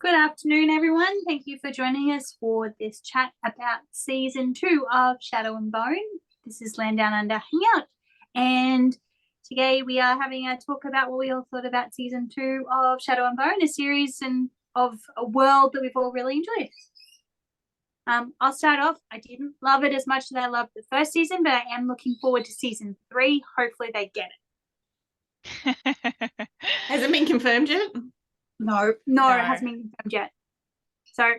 Good afternoon, everyone. Thank you for joining us for this chat about season 2 of Shadow and Bone. This is Land Down Under Hangout, and today we are having a talk about what we all thought about season 2 of Shadow and Bone, a series and of a world that we've all really enjoyed. I'll start off. I didn't love it as much as I loved the first season, but I am looking forward to season 3. Hopefully they get it. Has it been confirmed yet? No, it hasn't been confirmed yet. So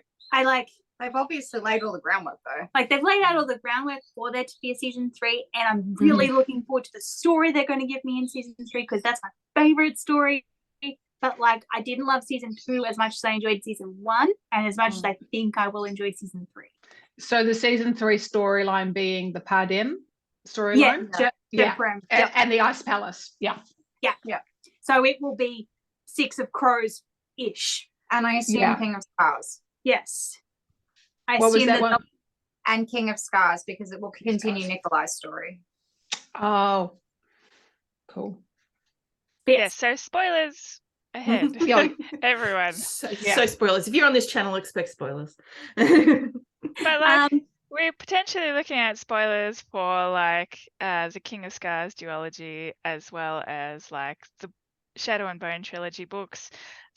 They've obviously laid all the groundwork though. They've laid out all the groundwork for there to be a season 3, and I'm really looking forward to the story they're going to give me in season 3 because that's my favorite story. But I didn't love season 2 as much as I enjoyed season 1, and as much as I think I will enjoy season 3. So the season 3 storyline being the Pardem storyline, and the Ice Palace, yeah. So it will be Six of Crows-ish, and I assume King of Scars. Yes, what was that one? And King of Scars, because it will continue Nikolai's story. Oh, cool. Yeah, so spoilers ahead. Everyone. So spoilers. If you're on this channel, expect spoilers. But we're potentially looking at spoilers for the King of Scars duology, as well as the Shadow and Bone trilogy books,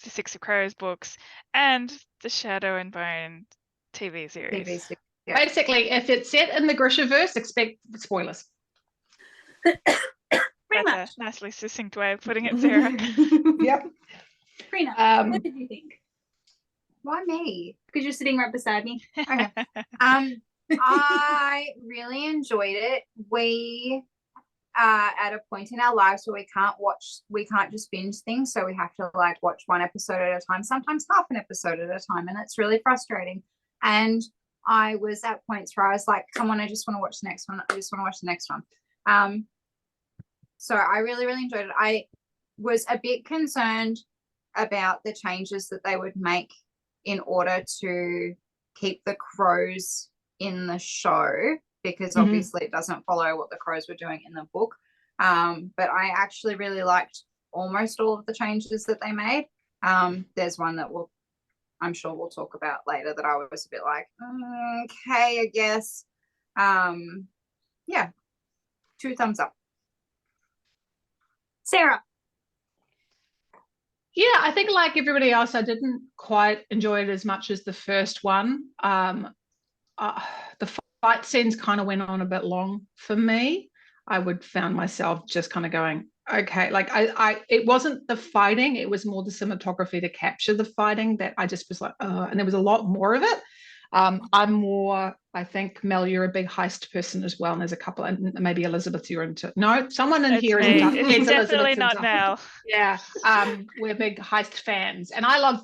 the Six of Crows books, and the Shadow and Bone TV series. Basically, if it's set in the Grishaverse, expect spoilers. That's a nicely succinct way of putting it, Sarah. Yep. Karina, what did you think? Why me? Because you're sitting right beside me. Okay. I really enjoyed it. We are at a point in our lives where we can't just binge things, so we have to watch one episode at a time, sometimes half an episode at a time, and it's really frustrating. And I was at points where I was like, come on, I just want to watch the next one. So I really, really enjoyed it. I was a bit concerned about the changes that they would make in order to keep the crows in the show, because obviously it doesn't follow what the crows were doing in the book. But I actually really liked almost all of the changes that they made. There's one that I'm sure we'll talk about later that I was a bit like, okay, I guess. 2 thumbs up. Sarah. Yeah, I think like everybody else, I didn't quite enjoy it as much as the first one. The fight scenes kind of went on a bit long for me. I found myself just kind of going, okay, it wasn't the fighting, it was more the cinematography to capture the fighting that I just was like, and there was a lot more of it. I'm more, I think, Mel, you're a big heist person as well, and there's a couple, and maybe Elizabeth, you're into, no, someone in here is into, it's definitely not Mel. Yeah, we're big heist fans, and I love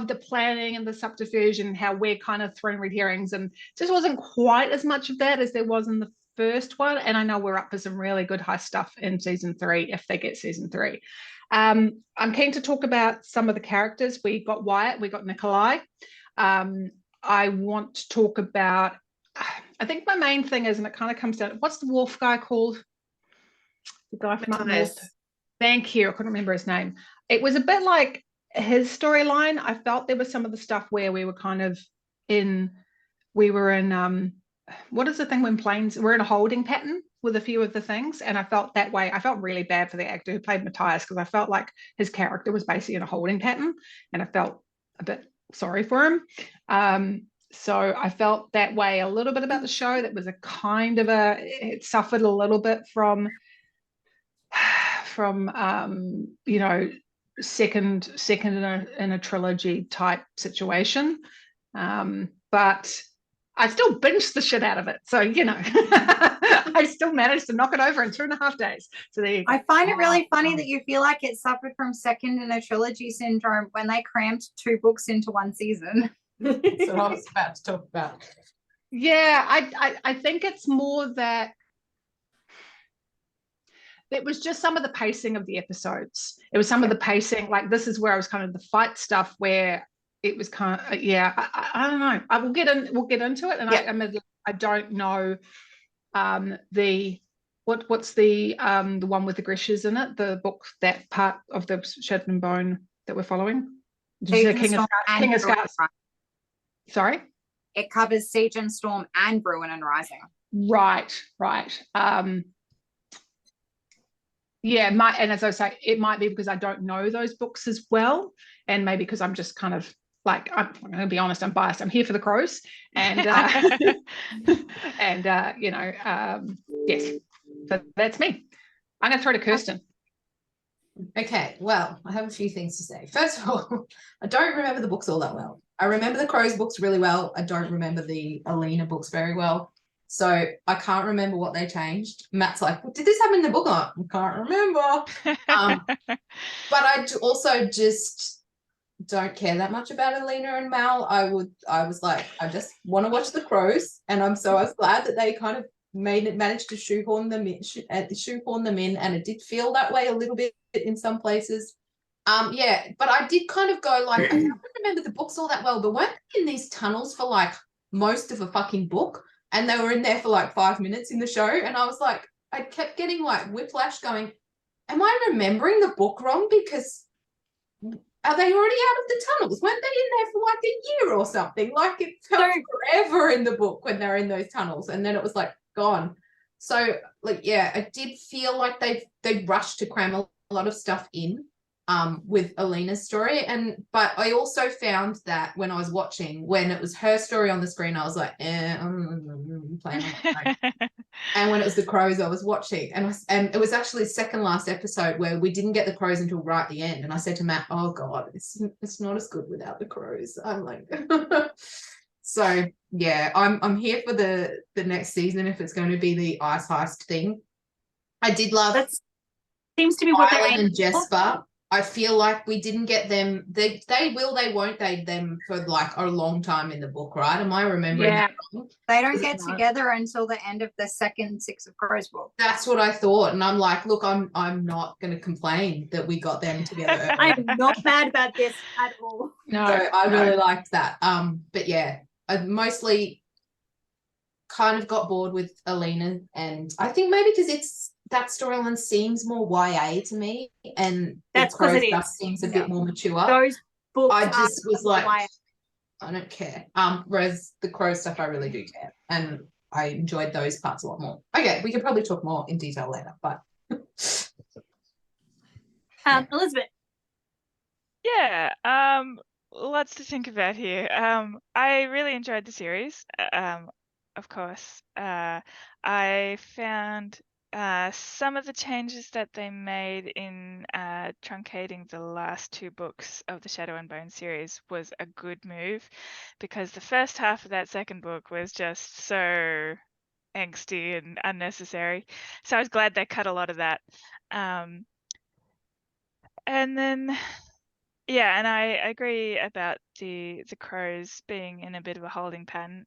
the planning and the subterfuge and how we're kind of throwing red herrings, and just wasn't quite as much of that as there was in the first one. And I know we're up for some really good heist stuff in season 3 if they get season 3. I'm keen to talk about some of the characters. We got Wyatt, we got Nikolai. I want to talk about, I think my main thing is, and it kind of comes down, what's the wolf guy called? The guy from up north. Thank you. I couldn't remember his name. It was a bit like his storyline. I felt there was some of the stuff where we were in what is the thing when planes, we're in a holding pattern with a few of the things, and I felt that way. I felt really bad for the actor who played Matthias, because I felt like his character was basically in a holding pattern, and I felt a bit sorry for him. So I felt that way a little bit about the show. That was a kind of it suffered a little bit from second in a trilogy type situation, but I still binged the shit out of it, so I still managed to knock it over in 2.5 days. So there you go. I find it really funny that you feel like it suffered from second in a trilogy syndrome when they crammed 2 books into 1 season. That's what I was about to talk about. Yeah, I think it's more that it was just some of the pacing of the episodes. It was some of the pacing, this is where I was kind of the fight stuff where it was kind of, I don't know. We'll get into it, and I don't know what's the one with the Grishas in it, the book, that part of the Shadow and Bone that we're following. Siege and King of Storm and King of Ruin Scars. and Rising. Sorry. It covers Siege and Storm and Ruin and Rising. Right. Yeah, and as I say, it might be because I don't know those books as well, and maybe because I'm just kind of like, I'm going to be honest, I'm biased. I'm here for the crows, and yes. So that's me. I'm going to throw to Kirsten. Okay, well, I have a few things to say. First of all, I don't remember the books all that well. I remember the Crows books really well. I don't remember the Alina books very well. So I can't remember what they changed. Matt's like, did this happen in the book? I can't remember. But I also just don't care that much about Alina and Mal. I was like, I just want to watch the Crows, and I was glad that they kind of managed to shoehorn them in, and it did feel that way a little bit in some places. Yeah, but I did kind of go like, I don't remember the books all that well, but weren't they in these tunnels for like most of a fucking book, and they were in there for like 5 minutes in the show, and I was like, I kept getting like whiplash going, am I remembering the book wrong? Because are they already out of the tunnels? Weren't they in there for like a year or something? Like it felt forever in the book when they're in those tunnels, and then it was like gone. So like, yeah, it did feel like they rushed to cram a lot of stuff in with Alina's story. But I also found that when I was watching, when it was her story on the screen, I was like, I'm playing on my phone. And when it was the Crows, I was watching, and it was actually the second last episode where we didn't get the Crows until right at the end. And I said to Matt, "Oh God, it's not as good without the Crows." I'm like, so yeah, I'm here for the next season if it's going to be the ice heist thing. I did love That seems to be what Island they're and Jesper. I feel like we didn't get them. They won't they them for like a long time in the book, right? Am I remembering that wrong? They don't get together until the end of the second Six of Crows book. That's what I thought, and I'm like, look, I'm not going to complain that we got them together. I'm not mad about this at all. No, So I really liked that. But yeah, I mostly kind of got bored with Alina, and I think maybe because that storyline seems more YA to me, and That's the Crow because it stuff is. seems a bit more mature. Those books I just was like, YA. I don't care. Whereas the Crow stuff, I really do care, and I enjoyed those parts a lot more. Okay, we could probably talk more in detail later, but Elizabeth. Yeah, lots to think about here. I really enjoyed the series. Of course, I found some of the changes that they made in truncating the last two books of the Shadow and Bone series was a good move, because the first half of that second book was just so angsty and unnecessary. So I was glad they cut a lot of that. And then, yeah, and I agree about the Crows being in a bit of a holding pattern.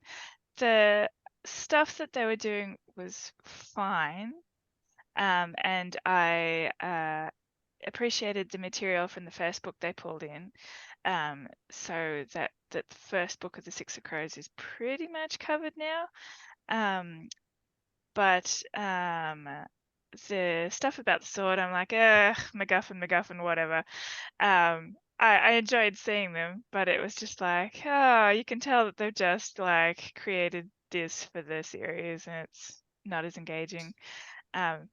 The stuff that they were doing was fine, and I appreciated the material from the first book they pulled in, so that the first book of the Six of Crows is pretty much covered now. But the stuff about the sword, I'm like, MacGuffin, whatever. I enjoyed seeing them, but it was just like, oh, you can tell that they've just like created this for the series, and it's not as engaging. And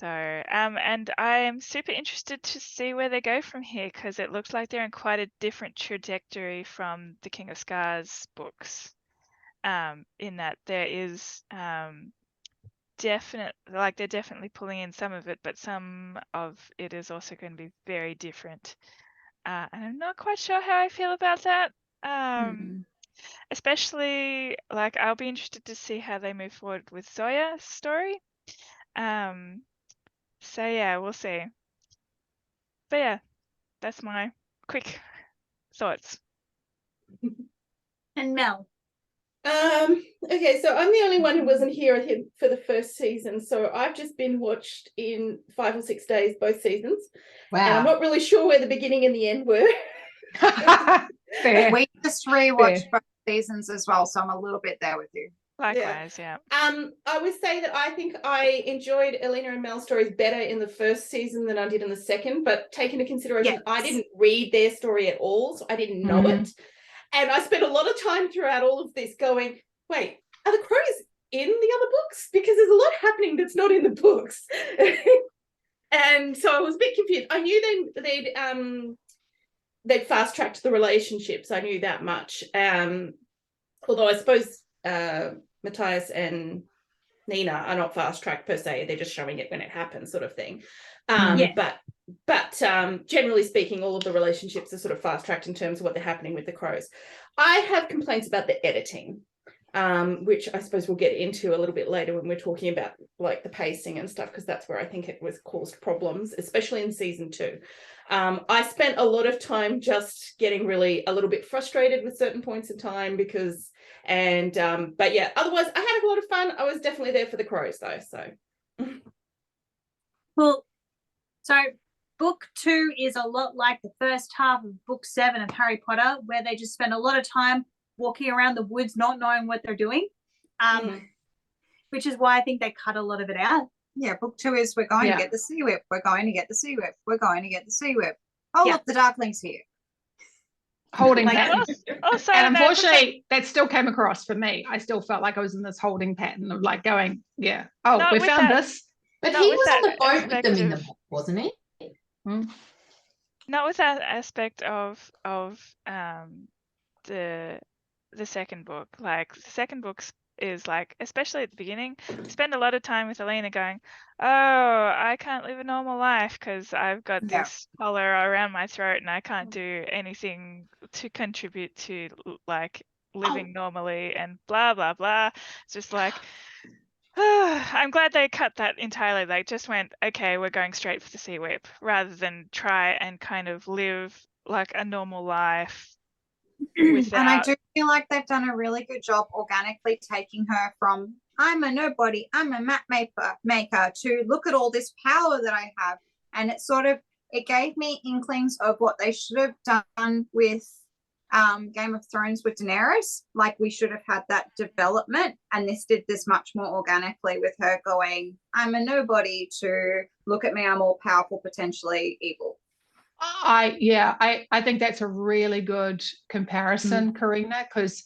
I am super interested to see where they go from here, because it looks like they're in quite a different trajectory from the King of Scars books. In that there is they're definitely pulling in some of it, but some of it is also going to be very different. And I'm not quite sure how I feel about that. Especially, like, I'll be interested to see how they move forward with Zoya's story. So yeah, we'll see. But yeah, that's my quick thoughts. And Mel. Okay, so I'm the only one who wasn't here for the first season, so I've just been watched in 5 or 6 days, both seasons. wow. And I'm not really sure where the beginning and the end were. Fair. We just rewatched both seasons as well, so I'm a little bit there with you. Likewise, yeah. I would say that I think I enjoyed Elena and Mel's stories better in the first season than I did in the second, but take into consideration, I Yes. didn't read their story at all, so I didn't know it. And I spent a lot of time throughout all of this going, wait, are the crows in the other books? Because there's a lot happening that's not in the books. And so I was a bit confused. I knew they'd fast-tracked the relationships. I knew that much. Although I suppose Matthias and Nina are not fast-tracked per se. They're just showing it when it happens, sort of thing. Yeah. But generally speaking, all of the relationships are sort of fast-tracked in terms of what they're happening with the crows. I have complaints about the editing, which I suppose we'll get into a little bit later when we're talking about like the pacing and stuff, because that's where I think it was caused problems, especially in season 2. I spent a lot of time just getting really a little bit frustrated with certain points in time because, but yeah, otherwise I had a lot of fun. I was definitely there for the crows though, so. Well, so book 2 is a lot like the first half of book 7 of Harry Potter, where they just spend a lot of time walking around the woods not knowing what they're doing, which is why I think they cut a lot of it out. Yeah, book 2 is we're going to get the sea whip. We're going to get the sea whip. We're going to get the sea whip. Oh, look, the Darkling's here. Holding Like, pattern. Also, And unfortunately, that still came across for me. I still felt like I was in this holding pattern of like going, we found this. But Not he with was on that the boat with them in the aspect of- book, wasn't he? not with that aspect of the second book. Like the second book is like, especially at the beginning, we spend a lot of time with Elena going, oh, I can't live a normal life because I've got this collar around my throat and I can't do anything to contribute to like living normally and blah blah blah. It's just like, I'm glad they cut that entirely. They just went, okay, we're going straight for the sea whip, rather than try and kind of live like a normal life without. And I do feel like they've done a really good job organically taking her from I'm a nobody, I'm a map maker to look at all this power that I have. And it gave me inklings of what they should have done with Game of Thrones with Daenerys. Like we should have had that development, and this did this much more organically with her going, I'm a nobody, to look at me, I'm all powerful, potentially evil. I think that's a really good comparison, Karina, because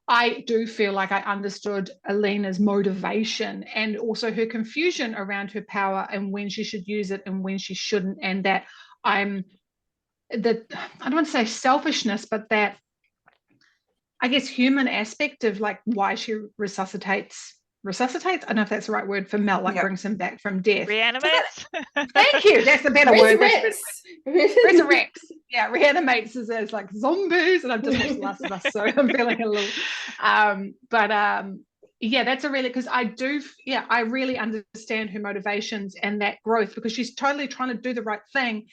I do feel like I understood Elena's motivation and also her confusion around her power and when she should use it and when she shouldn't, and that I don't want to say selfishness, but that I guess human aspect of like why she resuscitates. I don't know if that's the right word for Mel, like brings him back from death. Reanimates. Thank you. That's the better word. Resurrects. Yeah, reanimates as like zombies, and I've just watched The Last of Us, so I'm feeling a little. Yeah, that's a really, because I really understand her motivations and that growth, because she's totally trying to do the right thing.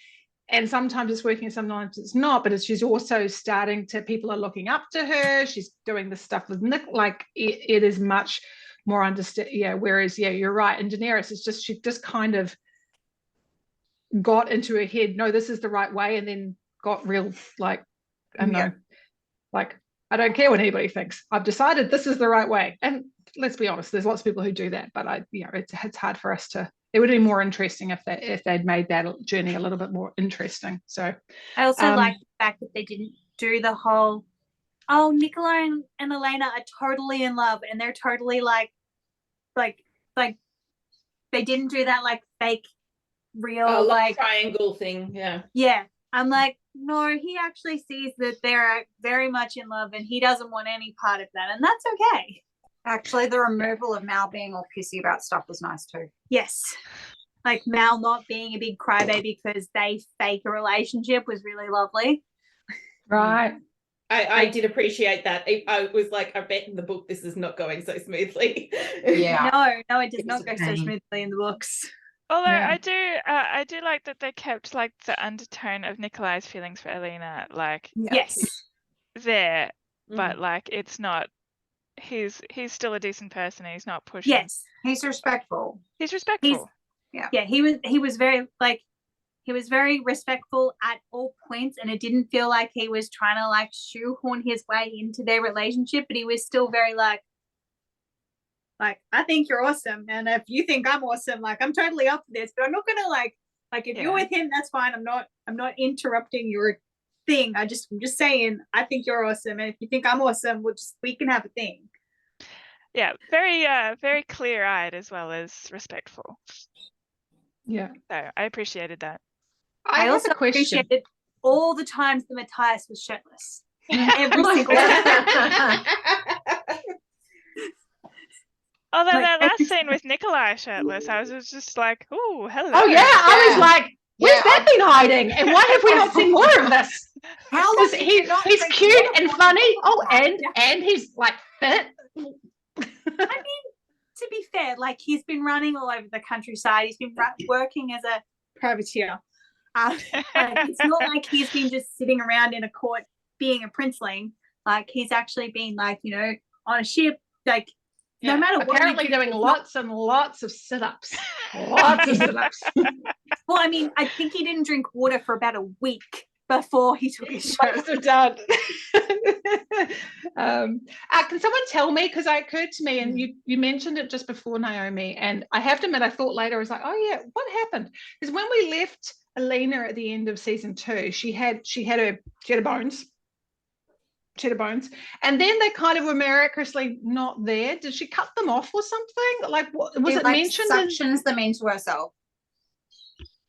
And sometimes it's working, sometimes it's not, but she's also starting to, people are looking up to her. She's doing this stuff with Nick, like it is much more understand. Yeah, whereas, you're right. And Daenerys is just, she just kind of got into her head, no, this is the right way, and then got real, like, I don't know, like, I don't care what anybody thinks. I've decided this is the right way. And let's be honest, there's lots of people who do that, but it's hard for us to. It would be more interesting if they'd made that journey a little bit more interesting. So I also like the fact that they didn't do the whole, oh, Nicola and Elena are totally in love and they're totally like they didn't do that like fake real like triangle thing. Yeah. I'm like, no, he actually sees that they're very much in love and he doesn't want any part of that, and that's okay. Actually, the removal of Mal being all pissy about stuff was nice too. Yes. Like Mal not being a big crybaby because they fake a relationship was really lovely. Right. I did appreciate that. I was like, I bet in the book this is not going so smoothly. Yeah. No, it does not go so smoothly in the books. Although I do like that they kept like the undertone of Nikolai's feelings for Elena, like there, but like it's not. He's still a decent person. He's not pushing. Yes, he's respectful. He's respectful. He was very respectful at all points, and it didn't feel like he was trying to like shoehorn his way into their relationship, but he was still very like, like, I think you're awesome. And if you think I'm awesome, like, I'm totally up for this, but I'm not going to like if you're with him, that's fine. I'm not interrupting your thing. I'm just saying, I think you're awesome. And if you think I'm awesome, we can have a thing. Yeah, very clear-eyed as well as respectful. Yeah. So I appreciated that. I have also a question. appreciated all the times that Matthias was shirtless. Every single time. Although Like, that last every scene with Nikolai shirtless, I was just like, "Oh, hello." Oh yeah, I was like, where's Yeah, that been hiding? And why have we not seen more of this? How long Because did you not he's drink cute water and for? funny. Oh, and he's like fit. I mean, to be fair, like, he's been running all over the countryside. He's been working as a privateer. Like, it's not like he's been just sitting around in a court being a princeling. Like, he's actually been, like, you know, on a ship. Like, no matter what. Apparently doing lots and lots of sit-ups. Lots of sit-ups. Well, I mean, I think he didn't drink water for about a week before he took his shirt. Must have done. Can someone tell me, because it occurred to me, and you mentioned it just before, Naomi, and I have to admit, I thought later, I was like, oh yeah, what happened? Because when we left Alina at the end of season 2, she had her bones, and then they kind of were miraculously not there. Did she cut them off or something? Like, what was it like mentioned? suctions them into herself.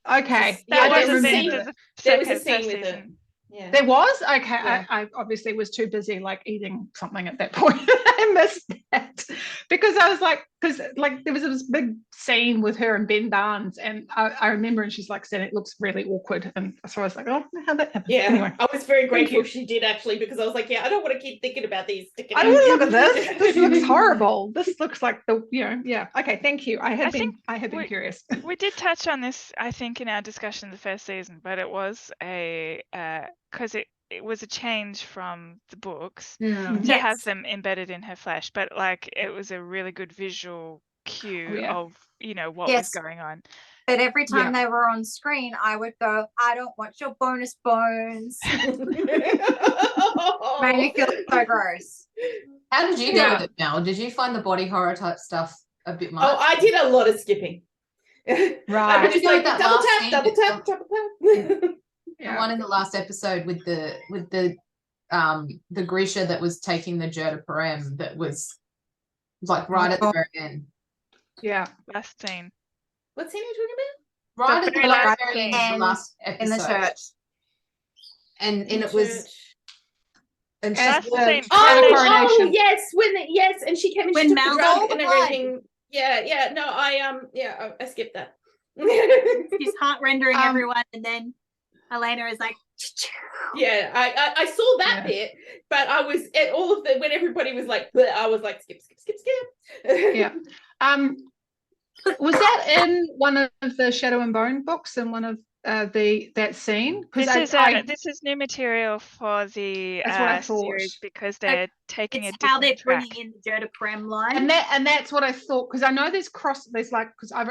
Okay, That I was don't a scene. remember. There was a First scene with it. season. Yeah. There was? Okay. Yeah. I obviously was too busy like eating something at that point. I missed that. Because I was like, there was this big scene with her and Ben Barnes, and I remember, and she's like saying it looks really awkward. And so I was like, oh, how'd that happen? Yeah. Anyway. I was very Thank grateful you. she did, actually, because I was like, yeah, I don't want to keep thinking about these. I don't want to look at this. This looks horrible. This looks like yeah. Okay, thank you. I had been curious. We did touch on this, I think, in our discussion the first season, but it was because it was a change from the books to have them embedded in her flesh, but like it was a really good visual cue of, you know, what was going on. But every time they were on screen, I would go, I don't want your bonus bones. Made me feel so gross. How did you go with it, Mel? Did you find the body horror type stuff a bit much? Oh, I did a lot of skipping. Right. I was just like, that double last tap, scene double tap, double tap. The one in the last episode with the Grisha that was taking the Jurda Parem, that was like right at the very end. Yeah. Last scene. What scene are you talking about? Right at the last very end of the last episode. In the church. And it was and That's she's the same. Oh, yes, and she came and When she took the Mal's drug and blood. everything. Yeah, no, I skipped that. He's heart rendering everyone, and then Elena is like, yeah, I saw that bit, but I was at all of the when everybody was like, bleh, I was like, skip. Yeah. Was that in one of the Shadow and Bone books and one of that scene? This is new material for the That's what I thought. series because they're taking it's a how they're different track. bringing in the Jurda Parem line. And that's what I thought, because I know there's like, because I've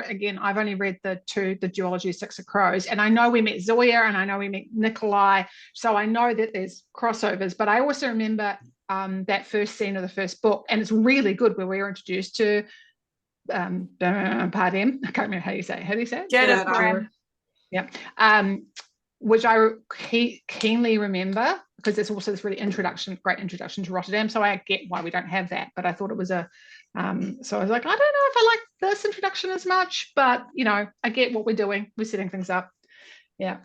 only read the duology of Six of Crows, and I know we met Zoya and I know we met Nikolai, so I know that there's crossovers, but I also remember that first scene of the first book, and it's really good where we were introduced to Padem. I can't remember how do you say it? Jurda Parem. Yeah. Which I keenly remember, because there's also this really great introduction to Rotterdam. So I get why we don't have that, but I thought it was so I was like, I don't know if I like this introduction as much, but you know, I get what we're doing. We're setting things up. Yeah.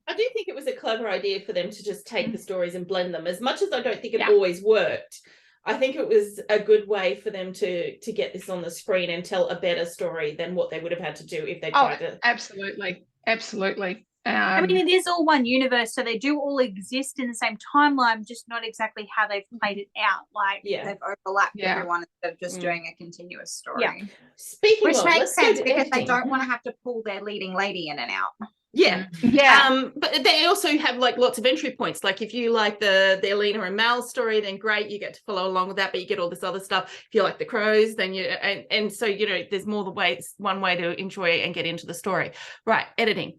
I do think it was a clever idea for them to just take the stories and blend them. As much as I don't think it always worked, I think it was a good way for them to get this on the screen and tell a better story than what they would have had to do if they tried to. Absolutely. I mean, it is all one universe, so they do all exist in the same timeline, just not exactly how they've played it out. Like, they've overlapped everyone instead of just doing a continuous story. Yeah. Speaking Which of, makes sense because they editing. don't want to have to pull their leading lady in and out. Yeah. But they also have like lots of entry points. Like if you like the Alina and Mal story, then great, you get to follow along with that, but you get all this other stuff. If you like the Crows, then and so, you know, there's more one way to enjoy and get into the story. Right, editing.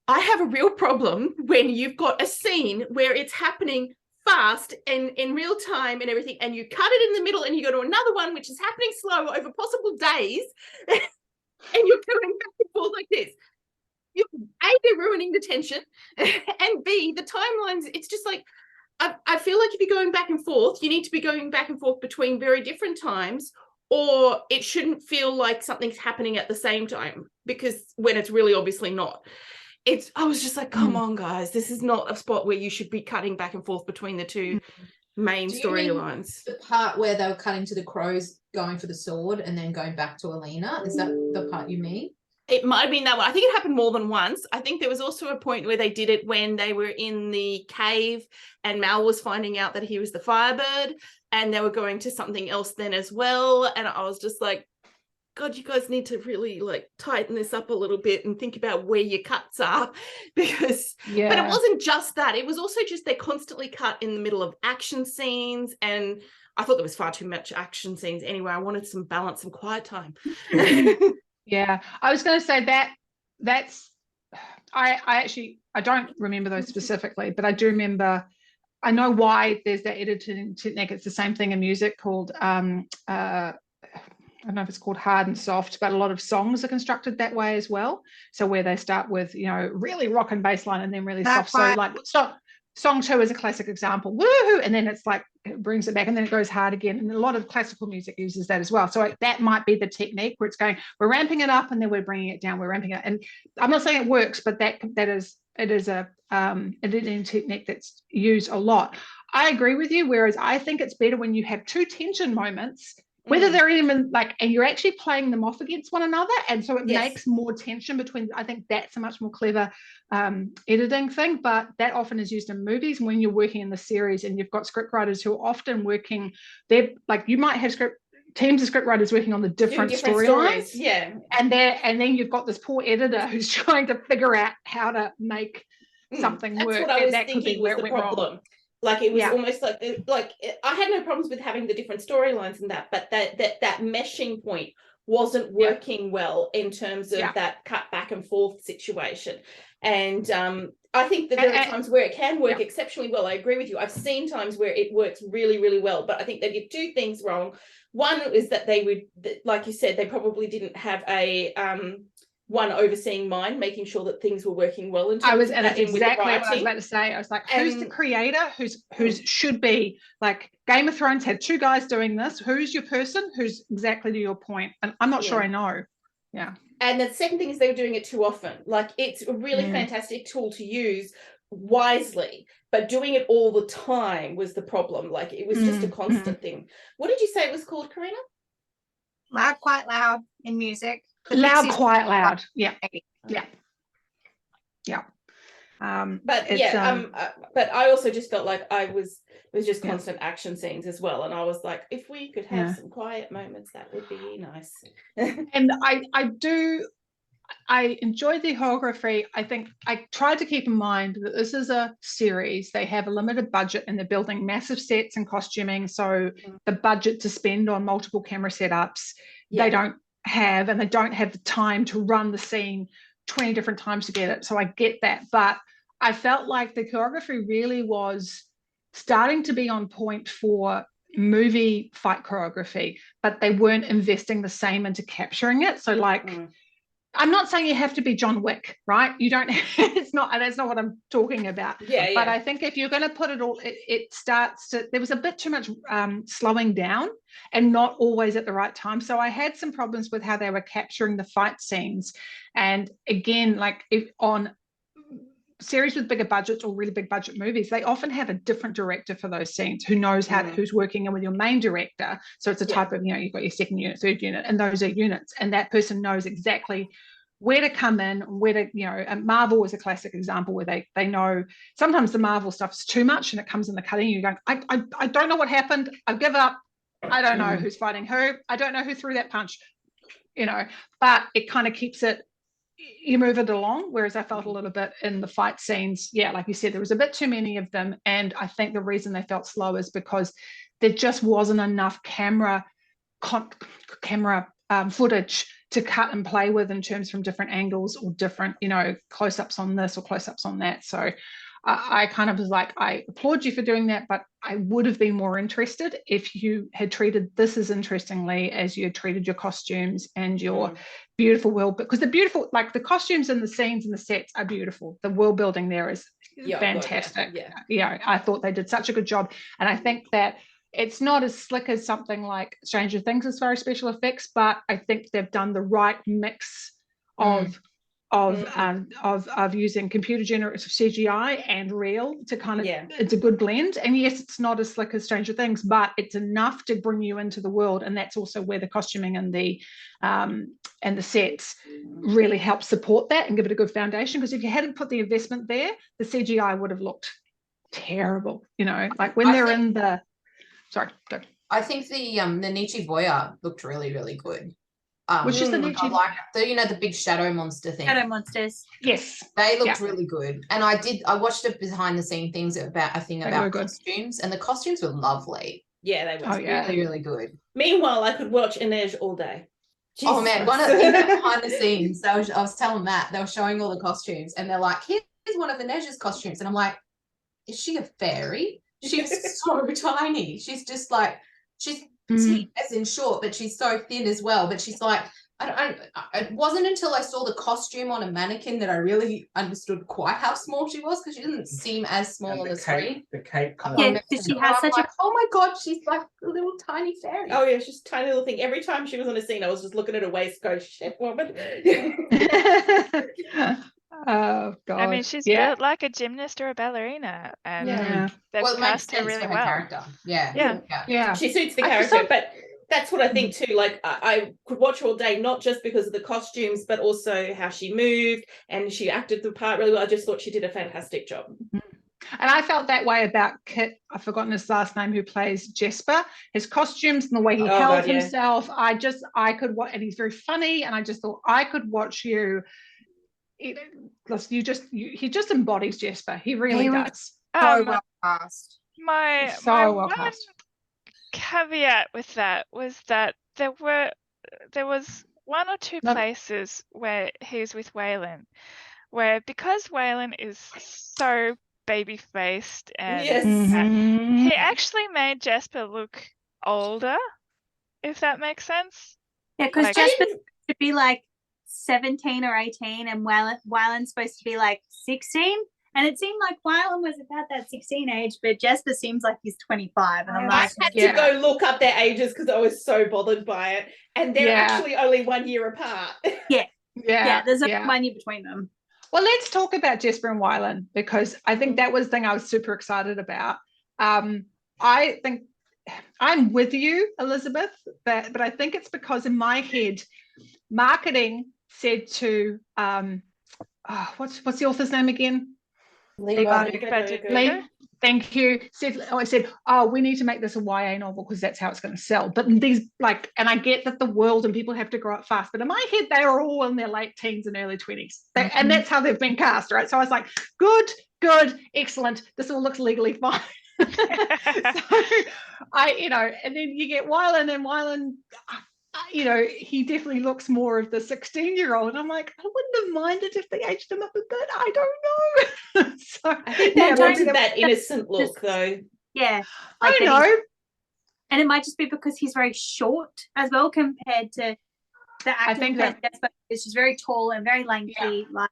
I have a real problem when you've got a scene where it's happening fast and in real time and everything, and you cut it in the middle and you go to another one which is happening slow over possible days, and you're going back and forth like this, you're ruining the tension, and B, the timelines, it's just like, I feel like if you're going back and forth, you need to be going back and forth between very different times, or it shouldn't feel like something's happening at the same time, because when it's really obviously not. I was just like, come on, guys, this is not a spot where you should be cutting back and forth between the two main storylines. The part where they were cutting to the crows going for the sword and then going back to Alina, is that the part you mean? It might have been that one. I think it happened more than once. I think there was also a point where they did it when they were in the cave and Mal was finding out that he was the Firebird, and they were going to something else then as well. And I was just like, God, you guys need to really like tighten this up a little bit and think about where your cuts are, because but it wasn't just that. It was also just they constantly cut in the middle of action scenes, and I thought there was far too much action scenes anyway. I wanted some balance, some quiet time. Yeah, I was going to say that's I don't remember those specifically, but I do remember, I know why there's that editing technique. It's the same thing in music called I don't know if it's called hard and soft, but a lot of songs are constructed that way as well. So where they start with, really rock and bass line and then really soft. So like song 2 is a classic example, woohoo, and then it's like it brings it back and then it goes hard again. And a lot of classical music uses that as well. So that might be the technique where it's going, we're ramping it up and then we're bringing it down, we're ramping it. And I'm not saying it works, but it is a editing technique that's used a lot. I agree with you, whereas I think it's better when you have two tension moments, whether they're even like, and you're actually playing them off against one another, and so it makes more tension between. I think that's a much more clever editing thing, but that often is used in movies when you're working in the series and you've got script writers who are often working. They're like, you might have teams of script writers working on the different storylines, and then you've got this poor editor who's trying to figure out how to make something that's work. What I was that thinking could be was where the it went problem. wrong. Like it was almost like I had no problems with having the different storylines and that, but that meshing point wasn't working well in terms of that cut back and forth situation. And I think that there are times where it can work exceptionally well. I agree with you. I've seen times where it works really, really well, but I think they did two things wrong. One is that they would, like you said, they probably didn't have a one overseeing mind, making sure that things were working well. And that's exactly what I was about to say. I was like, who's the creator? Who's should be like Game of Thrones had two guys doing this. Who's your person? Who's exactly to your point? And I'm not sure I know. Yeah. And the second thing is they were doing it too often. Like it's a really fantastic tool to use wisely, but doing it all the time was the problem. Like it was just a constant thing. What did you say it was called, Karina? Loud, quite loud in music. Loud, quite loud. Yeah. But but I also just felt like it was just constant action scenes as well, and I was like, if we could have some quiet moments, that would be nice. And I enjoyed the choreography. I think I tried to keep in mind that this is a series. They have a limited budget and they're building massive sets and costuming. So the budget to spend on multiple camera setups, they don't have, and they don't have the time to run the scene 20 different times to get it. So I get that. But I felt like the choreography really was starting to be on point for movie fight choreography, but they weren't investing the same into capturing it. So like, I'm not saying you have to be John Wick, right? You don't, that's not what I'm talking about. But I think if you're going to put it all, it starts to, there was a bit too much slowing down and not always at the right time. So I had some problems with how they were capturing the fight scenes. And again, like if on series with bigger budgets or really big budget movies, they often have a different director for those scenes who knows how who's working in with your main director. So it's a type of, you've got your second unit, third unit, and those are units, and that person knows exactly where to come in, where to, and Marvel is a classic example where they know sometimes the Marvel stuff's too much and it comes in the cutting. You're going, I don't know what happened. I give up. I don't know who's fighting who. I don't know who threw that punch, but it kind of keeps it, you move it along, whereas I felt a little bit in the fight scenes, like you said, there was a bit too many of them, and I think the reason they felt slow is because there just wasn't enough camera footage to cut and play with in terms from different angles or different, close-ups on this or close-ups on that. So I kind of was like, I applaud you for doing that, but I would have been more interested if you had treated this as interestingly as you had treated your costumes and your beautiful world, because the costumes and the scenes and the sets are beautiful. The world building there is fantastic. I thought they did such a good job, and I think that it's not as slick as something like Stranger Things as far as special effects, but I think they've done the right mix of using computer generative CGI and real to kind of it's a good blend. And yes, it's not as slick as Stranger Things, but it's enough to bring you into the world, and that's also where the costuming and the sets really help support that and give it a good foundation, because if you hadn't put the investment there, the CGI would have looked terrible, like when they're in the I think the Nietzsche Voya looked really, really good. Which is the Nietzsche? I like the big shadow monster thing. Shadow monsters. Yes, they looked really good, and I watched a behind the scene things about costumes, and the costumes were lovely. Yeah, they were really, really good. Meanwhile, I could watch Inej all day. Jesus oh man, Christ. one of the behind the scenes, I was telling Matt, they were showing all the costumes, and they're like, here's one of Inej's costumes, and I'm like, is she a fairy? She's so tiny. She's just like, she's petite as in short, but she's so thin as well. But she's like, it wasn't until I saw the costume on a mannequin that I really understood quite how small she was, because she doesn't seem as small on the screen. The cape kind Yeah, because she has such like, oh my god, she's like a little tiny fairy. Oh yeah, she's a tiny little thing. Every time she was on a scene, I was just looking at her waistcoat, chef woman. Oh god. I mean, she's built like a gymnast or a ballerina, and they've cast her really well. Character. Yeah. She suits the character, but that's what I think too. Like I could watch her all day, not just because of the costumes, but also how she moved and she acted the part really well. I just thought she did a fantastic job. And I felt that way about Kit, I've forgotten his last name, who plays Jesper. His costumes and the way he held himself, I could watch, and he's very funny, and I just thought I could watch you. He just embodies Jesper. He really does. So well cast. My well one cast. caveat with that was that there was one or two places where he's with Waylon, where because Waylon is so baby-faced and he actually made Jesper look older, if that makes sense. Yeah, because Jesper should be like 17 or 18, and Waylon's supposed to be like 16, and it seemed like Waylon was about that 16 age, but Jesper seems like he's 25, and I'm like, I had to go look up their ages because I was so bothered by it, and they're actually only 1 year apart. There's only 1 year between them. Well, let's talk about Jesper and Waylon, because I think that was the thing I was super excited about. I think I'm with you, Elizabeth, but I think it's because in my head, marketing said to what's the author's name again? Lee. Thank you. I said, we need to make this a YA novel because that's how it's going to sell. But these and I get that the world and people have to grow up fast, but in my head they are all in their late teens and early 20s, and that's how they've been cast, right? So I was like, good, excellent. This all looks legally fine. So and then you get Waylon, and Waylon, he definitely looks more of the 16-year-old. And I'm like, I wouldn't have minded if they aged him up a bit. I don't know. So I think they wanted that innocent look, though. Yeah. I know. And it might just be because he's very short as well compared to the actor. I think that she's very tall and very lanky. Like,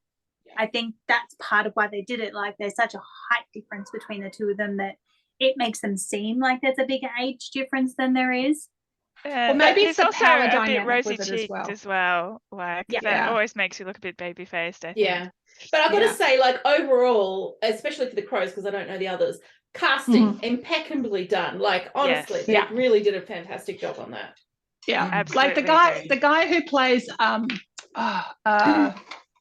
I think that's part of why they did it. Like, there's such a height difference between the two of them that it makes them seem like there's a bigger age difference than there is. Well, maybe it's also a bit rosy-cheeked as well. Like that always makes you look a bit baby-faced, I think. Yeah, but I've got to say, like, overall, especially for the Crows, because I don't know the others, casting impeccably done. Like, honestly, they really did a fantastic job on that. Yeah, absolutely. Like the guy who plays the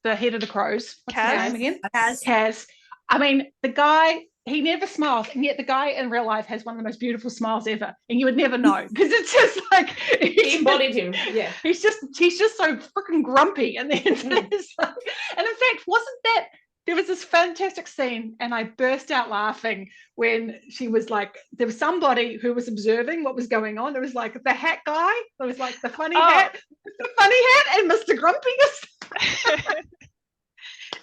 head of the Crows. What's his name again? Kaz. I mean, the guy, he never smiles, and yet the guy in real life has one of the most beautiful smiles ever, and you would never know, because it's just like he embodied him. Yeah, he's just so freaking grumpy, and then and in fact, wasn't that there was this fantastic scene, and I burst out laughing when she was like, there was somebody who was observing what was going on. There was like the hat guy, there was like the funny hat, and Mr. Grumpiness.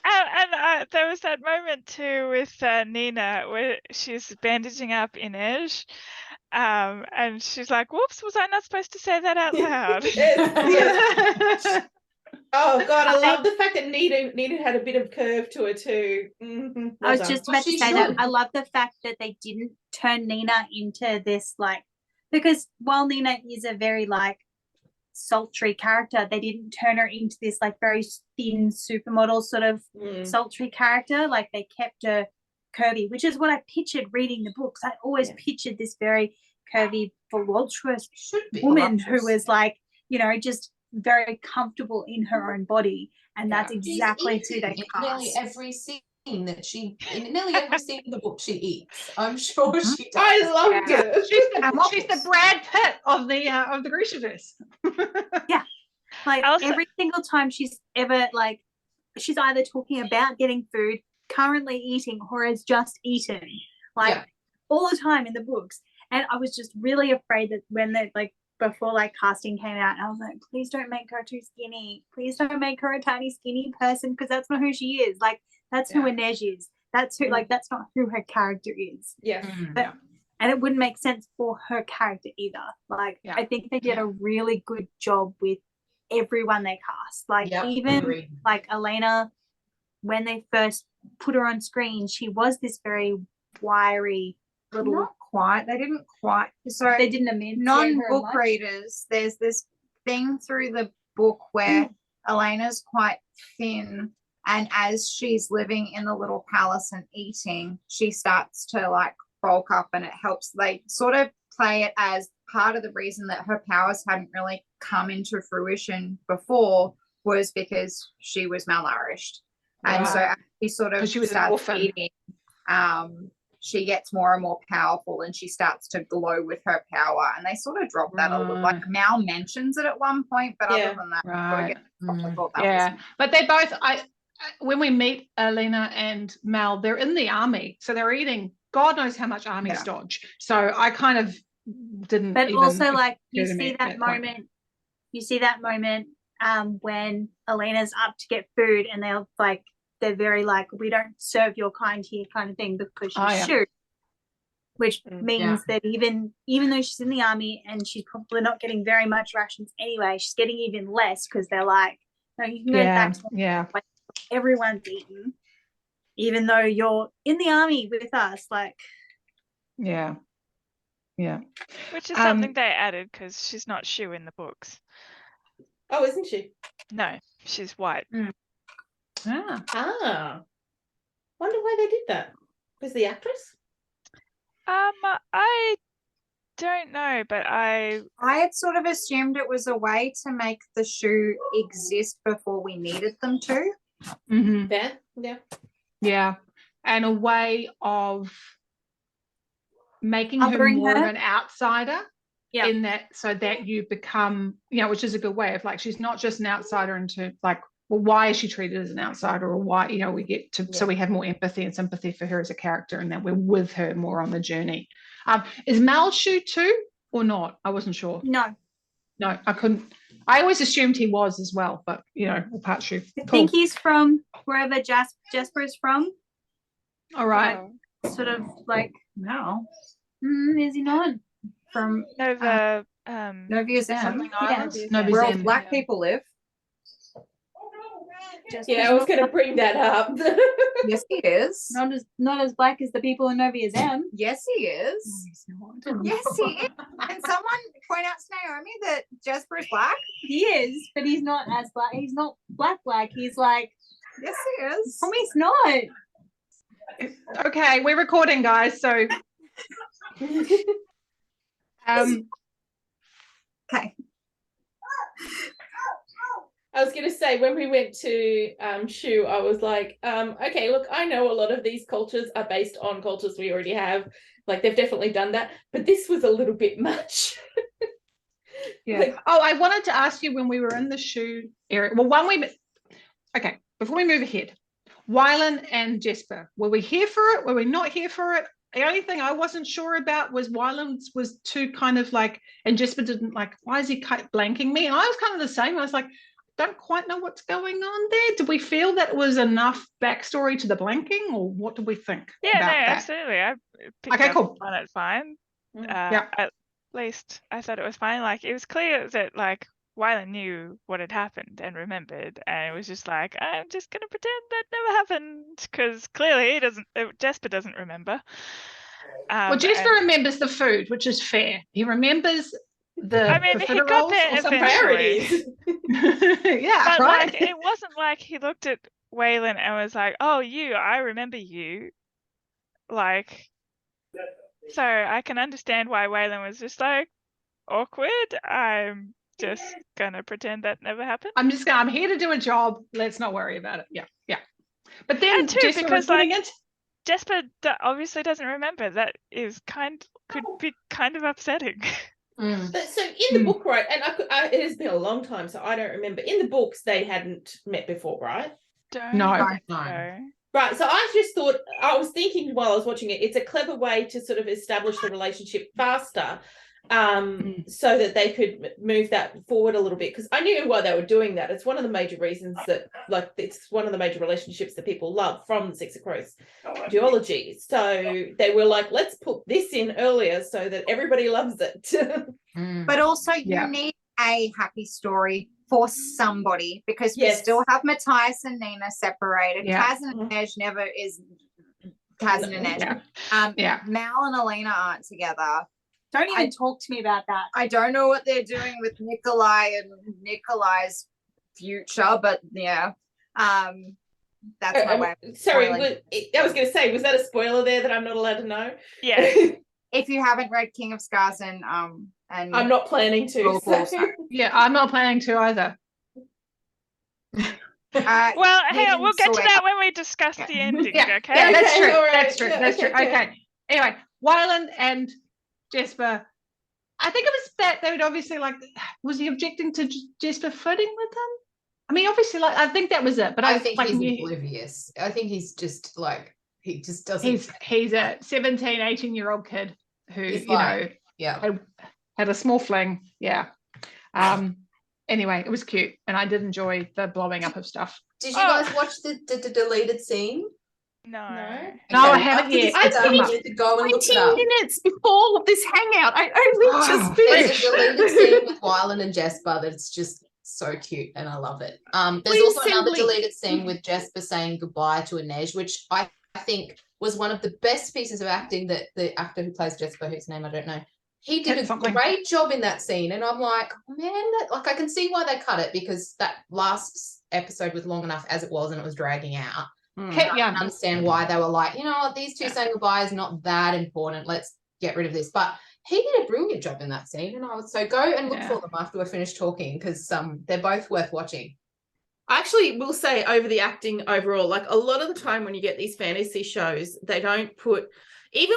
And there was that moment too with Nina where she's bandaging up Inej, and she's like, "Whoops, was I not supposed to say that out loud?" Yes. Oh God, I love the fact that Nina had a bit of curve to her too. Mhm. I was Well just done. about to she say that. should. I love the fact that they didn't turn Nina into this because while Nina is a very sultry character, they didn't turn her into this very thin supermodel sort of sultry character. Like they kept her curvy, which is what I pictured reading the books. I always pictured this very curvy, voluptuous woman who was just very comfortable in her own body, and that's exactly who they in cast. nearly every scene in nearly every scene in the book she eats. I'm sure she does. I loved it. She's the Brad Pitt of the Grishaverse. Every single time she's ever she's either talking about getting food, currently eating, or has just eaten. All the time in the books. And I was just really afraid that when they before casting came out, I was like, please don't make her too skinny. Please don't make her a tiny skinny person, because that's not who she is. That's who Inej is. That's who that's not who her character is. Yes. And it wouldn't make sense for her character either. I think they did a really good job with everyone they cast. Even Elena, when they first put her on screen, she was this very wiry little. Not quite. They didn't quite. So They didn't emancipate her non-book much. readers, there's this thing through the book where Elena's quite thin, and as she's living in the little palace and eating, she starts to bulk up, and it helps. They sort of play it as part of the reason that her powers hadn't really come into fruition before was because she was malnourished. And so as she sort of She was an starts orphan. eating, she gets more and more powerful, and she starts to glow with her power. And they sort of drop that a little. Mal mentions it at one point, but other than that, Right. I thought that was But they both, when we meet Elena and Mal, they're in the army, so they're eating God knows how much army stodge. So I kind of didn't. But even also, you occur to me see at that point. moment. You see that moment when Elena's up to get food, and they're very we don't serve your kind here, kind of thing, because she's Shu, which means that even though she's in the army and she's probably not getting very much rations anyway, she's getting even less, because they're no, you can go back to everyone's eaten, even though you're in the army with us. Which is something they added because she's not Shu in the books. Oh, isn't she? No, she's white. Wonder why they did that. Was the actress? I don't know, but I had sort of assumed it was a way to make the Shu exist before we needed them to. Yeah. And a way of making her more of an outsider in that, so that you become, which is a good way of she's not just an outsider into why is she treated as an outsider, or why we get to so we have more empathy and sympathy for her as a character, and that we're with her more on the journey. Is Mal Shu too or not? I wasn't sure. No, I couldn't. I always assumed he was as well, but part Shu. I think he's from wherever Jasper is from. All right. Sort of no. Is he not from Novia Zem? Something Islands? Nova Where all Zem. black people live. I was going to bring that up. Yes, he is. Not as black as the people in Novia Zem. Yes, he is. Yes, he is. Can someone point out to Naomi that Jasper is black? He is, but he's not as black. He's not black. He's Yes, he is. oh, he's not. Okay, we're recording, guys. So, Okay. I was going to say, when we went to Shu, I was like, okay, look, I know a lot of these cultures are based on cultures we already have. They've definitely done that. But this was a little bit much. I wanted to ask you when we were in the Shu area. Well, okay, before we move ahead, Wylan and Jesper, were we here for it? Were we not here for it? The only thing I wasn't sure about was Wylan's was too kind of and Jesper didn't why is he blanking me? And I was kind of the same. I was like, don't quite know what's going on there. Do we feel that was enough backstory to the blanking, or what do we think Yeah, about no, that? absolutely. I picked Okay, up cool. on it fine. Yeah. At least I thought it was fine. Like, it was clear that like Wylan knew what had happened and remembered, and it was just like, I'm just gonna pretend that never happened, because clearly he doesn't. Jasper doesn't remember. Well, Jasper And- remembers the food, which is fair. He remembers the I mean, he got profiteroles there or something. eventually. Priorities. Yeah, But right. like, it wasn't like he looked at Waylon and was like, "Oh, you, I remember you." Like, so I can understand why Waylon was just like awkward. I'm just gonna pretend that never happened. I'm here to do a job. Let's not worry about it. Yeah, yeah. But then And too, Jasper was because, putting like, it. Jasper obviously doesn't remember. That is could be kind of upsetting. But so in the book, right, and it has been a long time, so I don't remember. In the books, they hadn't met before, right? No. No. Right. So I was thinking while I was watching it, it's a clever way to sort of establish the relationship faster, so that they could move that forward a little bit. Because I knew why they were doing that. It's one of the major reasons that, like, it's one of the major relationships that people love from the Six of Crows duology. So they were like, let's put this in earlier so that everybody loves it. But also, you Yeah. need a happy story for somebody, because we Yes. still have Matthias and Nina separated. Yeah. Kaz and Inej never is Kaz and Inej. Yeah. Yeah. Mal and Alina aren't together. Don't even talk to me about that. I don't know what they're doing with Nikolai and Nikolai's future, but yeah. That's my way of Sorry, spoiling. I was going to say, was that a spoiler there that I'm not allowed to know? Yeah. If you haven't read King of Scars and I'm not planning to. Cool, cool, so- sorry. Yeah, I'm not planning to either. Well, hang on, we'll get to swear. that when we discuss the ending. Yeah, Okay. yeah, that's Okay, true. all right. That's true. Yeah, That's true. okay. Okay. Anyway, Wylan and Jasper. I think it was that they would obviously like. Was he objecting to Jasper flirting with him? I mean, obviously, like I think that was it. But I think like, he's oblivious. I think he's just like he just doesn't. he's a 17, 18-year-old kid who He's like, yeah. had a small fling. Yeah. Anyway, it was cute, and I did enjoy the blowing up of stuff. Did you guys watch the deleted scene? No. No, I Okay, haven't after yet. this It's is come done, up. you need to go and look it 20 up. minutes before this hangout, I only just There's finished. a deleted scene with Wylan and Jasper that's just so cute, and I love it. There's Please also another simply- deleted scene with Jasper saying goodbye to Inej, which I think was one of the best pieces of acting that the actor who plays Jasper, whose name I don't know, he did a Something. great job in that scene. And I'm like, oh, man, I can see why they cut it, because that last episode was long enough as it was, and it was dragging out. Kept I young. can understand why they were like, you know what, these two saying goodbye is not that important. Let's get rid of this. But he did a brilliant job in that scene, and I would so go and look for them after we're finished talking, because they're both worth watching. I actually will say over the acting overall, like a lot of the time when you get these fantasy shows, they don't put, even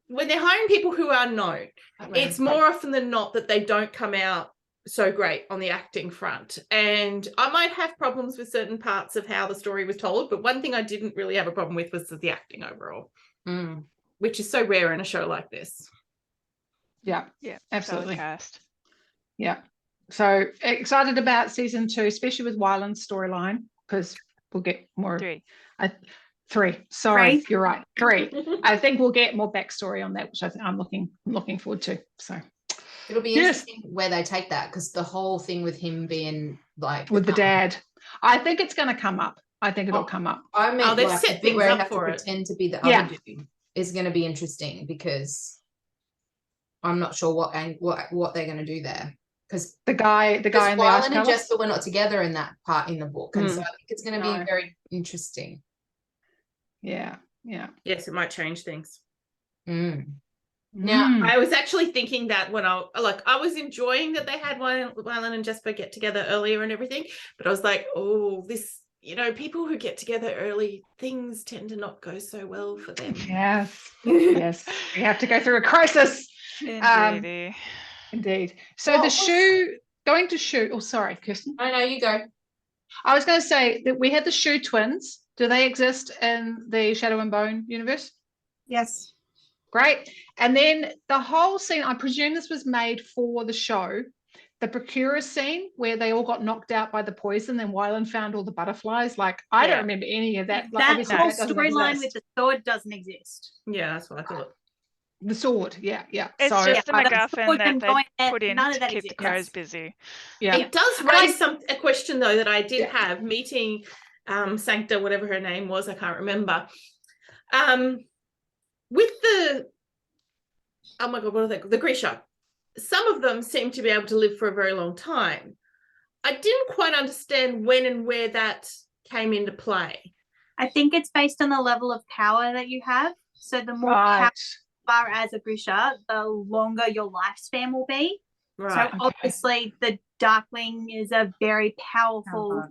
when they're hiring people who are known, it's more often than not that they don't come out so great on the acting front. And I might have problems with certain parts of how the story was told, but one thing I didn't really have a problem with was the acting overall, which is so rare in a show like this. Yeah, Yeah. absolutely. Solid cast. Yeah. So excited about season 2, especially with Wyland's storyline, because we'll get more. 3. 3. Sorry, 3? you're right. 3. I think we'll get more backstory on that, which I think I'm looking forward to. So It'll be Yes. interesting where they take that, because the whole thing with him being like with the dad, I think it's going to come up. I think it'll come up. I mean, they've like, set the bit things where up I have to for it. pretend to be the Yeah. other dude is going to be interesting, because I'm not sure what they're going to do there. Because The guy in the ice Wylan and palace. Jasper were not together in that part in the book, and so I think it's going to No. be very interesting. Yeah. Yes, it might change things. Now, I was actually thinking that when I was enjoying that they had Wylan and Jasper get together earlier and everything, but I was like, oh, this, people who get together early, things tend to not go so well for them. Yes. Yes. We have to go through a crisis. Indeed. Indeed. So What the was- shoe going to shoe. Oh, sorry, Kirsten. I know you go. I was going to say that we had the shoe twins. Do they exist in the Shadow and Bone universe? Yes. Great. And then the whole scene, I presume this was made for the show. the Procurers scene where they all got knocked out by the poison, then Wyland found all the butterflies. Like, I don't Yeah. remember any of that. Like, That obviously whole that doesn't storyline with exist. the sword doesn't exist. Yeah, that's what I thought. The sword, yeah. It's So, just the I- MacGuffin that them they going there, put in none of to that keep the exists. crows busy. yeah. It does And I- raise a question though that I did Yeah. have meeting Sancta, whatever her name was, I can't remember. With the, oh my god, what are they? The Grisha. Some of them seem to be able to live for a very long time. I didn't quite understand when and where that came into play. I think it's based on the level of power that you have. So the more power Right. you are as a Grisha, the longer your lifespan will be. Right. So obviously the Darkling is a very powerful,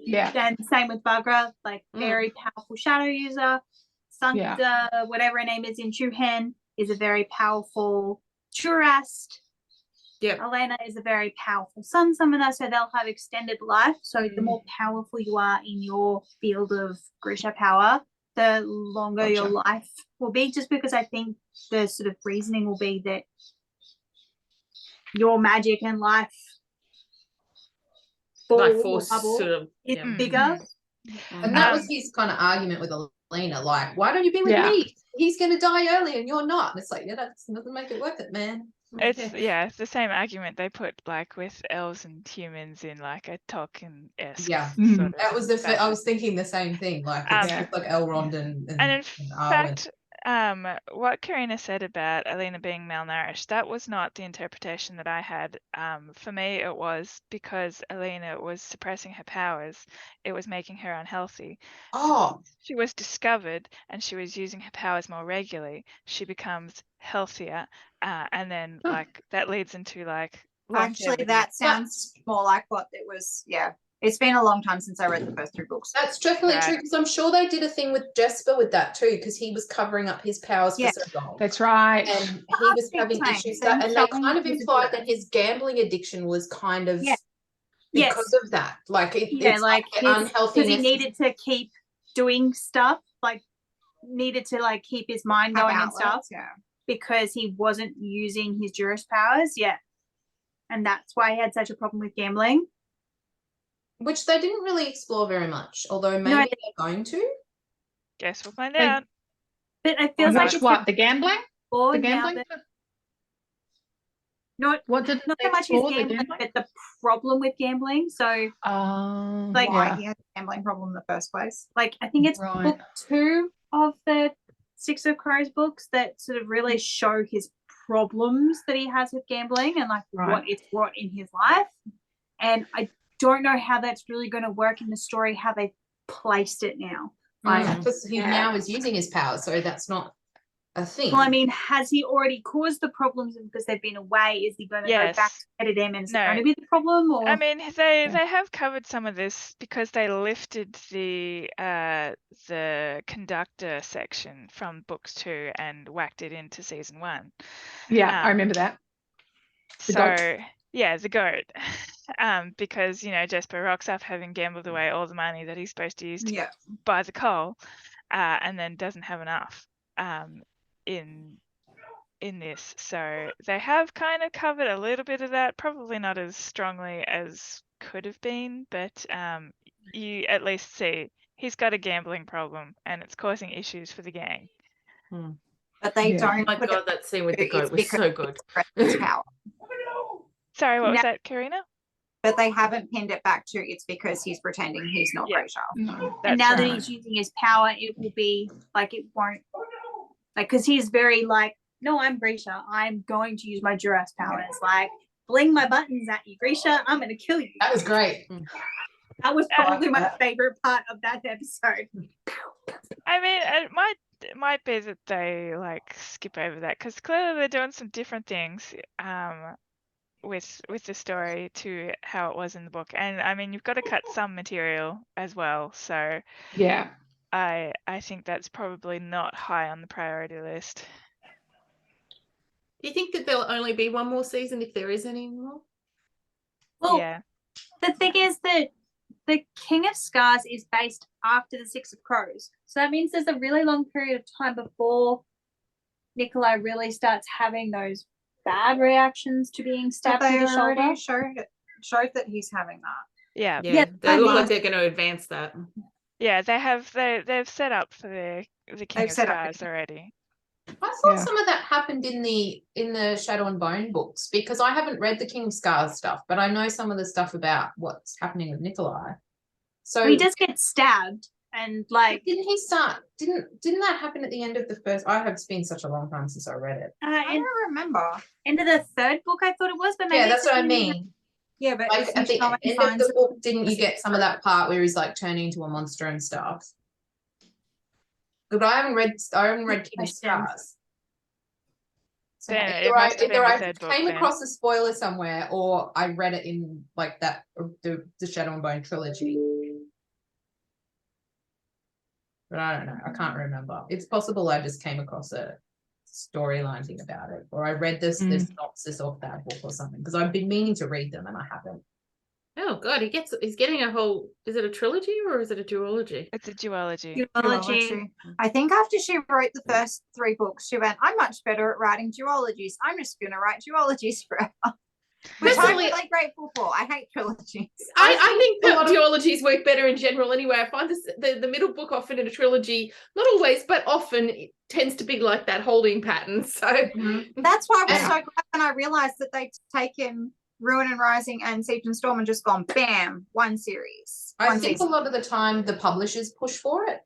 Yeah. and same with Bagra, like very powerful shadow user. Sancta, whatever her name is in Chuhen, is a very powerful Turast. Yep. Elena is a very powerful sun summoner, so they'll have extended life. So the more powerful you are in your field of Grisha power, the longer your life will be, just because I think the sort of reasoning will be that your magic and life Like ball or force bubble sort of, is yeah. bigger. And that was his kind of argument with Alina, like, why don't you be with Yeah. me? He's going to die early and you're not. And it's like, yeah, that doesn't make it worth it, man. It's it's the same argument they put like with elves and humans in like a Tolkien-esque Yeah. sort of That was I fashion. was thinking the same thing. Like, it's Yeah. just like Elrond and And in Arwen. fact, what Karina said about Alina being malnourished, that was not the interpretation that I had. For me, it was because Alina was suppressing her powers. It was making her unhealthy. Oh, She was discovered and she was using her powers more regularly. She becomes healthier, and then Huh. like that leads into like Actually, longevity. that sounds more like what it was. Yeah. It's been a long time since I read the first 3 books. that's definitely Right. true, because I'm sure they did a thing with Jesper with that too, because he was covering up his powers Yeah. for so long. That's right. And he was Big having time. issues So that, and they someone kind of was a implied good- that his gambling addiction was kind of Yeah. Yes. because of that. Like Yeah, it's like the because unhealthiness. he needed to keep doing stuff, like needed to like keep his mind have going and outlets, stuff, Yeah. because he wasn't using his Juris powers. Yeah. And that's why he had such a problem with gambling. Which they didn't really explore very much, although maybe No, they're going to. Guess we'll find They- out. But it feels like it's what, the gambling? explored The now gambling? that not What did not they so much his explore, the gambling, gambling? but the problem with gambling. So like Why yeah. he had a gambling problem in the first place. like I think it's Right. book 2 of the Six of Crows books that sort of really show his problems that he has with gambling and like Right. what it's brought in his life. And I don't know how that's really going to work in the story, how they placed it now. Like, Because he now is using his powers, so that's not a thing. well, I mean, has he already caused the problems because they've been away? Is he going to go back Yes. to edit them, and is No. it going to be the problem? Or I mean, they have covered some of this because they lifted the conductor section from books 2 and whacked it into season 1. Yeah, I remember that. The So goat. yeah, the goat. Because you know Jesper rocks up having gambled away all the money that he's supposed to use to Yeah. buy the coal, and then doesn't have enough in this. So they have kind of covered a little bit of that, probably not as strongly as could have been, but you at least see he's got a gambling problem and it's causing issues for the gang. But they Yeah. don't. Oh my put god, it that scene with the it's goat was because so good. it's power. Sorry, what was No. that, Karina? But they haven't pinned it back to it's because he's pretending he's not Yeah. Grisha. No. and That's now right. that he's using his power, it will be like it won't like because he's very like, no, I'm Grisha. I'm going to use my Juras powers. Like, bling my buttons at you, Grisha. I'm going to kill you. That was great. That was probably my that. favorite part of that episode. I mean, it might be that they like skip over that because clearly they're doing some different things with the story to how it was in the book. And I mean, you've got to cut some material as well. So Yeah. I think that's probably not high on the priority list. Do you think that there'll only be one more season if there is any more? Well, Yeah. the thing is that the King of Scars is based after the Six of Crows. So that means there's a really long period of time before Nikolai really starts having those bad reactions to being But stabbed they through the shoulder. already showed that he's having that. Yeah. Yeah, they I look mean- like they're going to advance that. Yeah, they've set up for the King They've of set up Scars the- already. I thought Yeah. some of that happened in the Shadow and Bone books, because I haven't read the King of Scars stuff, but I know some of the stuff about what's happening with Nikolai. So He does get stabbed, and like didn't he start? Didn't that happen at the end of the first? I have been such a long time since I read it. I in, don't remember. end of the third book, I thought it was, but maybe Yeah, it's that's what I at the end of mean. Yeah, but Like is at he the showing end of signs the book, didn't you get some of that part where he's like turning into a monster and stuff? But I haven't read King of Scars. So Then either it must have been either the I third book came then. across a spoiler somewhere, or I read it in like that the Shadow and Bone trilogy. But I don't know. I can't remember. It's possible I just came across a storyline thing about it, or I read this synopsis of that book or something, because I've been meaning to read them and I haven't. Oh God, he's getting a whole. Is it a trilogy or is it a duology? It's a duology. duology. I think after she wrote the first 3 books, she went, I'm much better at writing duologies. I'm just going to write duologies forever. Which I'm Personally- really grateful for. I hate trilogies. I think a that lot of- duologies work better in general anyway. I find this, the middle book often in a trilogy, not always, but often it tends to be like that holding pattern. So That's why I was Yeah. so glad when I realized that they'd taken Ruin and Rising and Siege and Storm and just gone bam, one series. I one think season. a lot of the time the publishers push for it.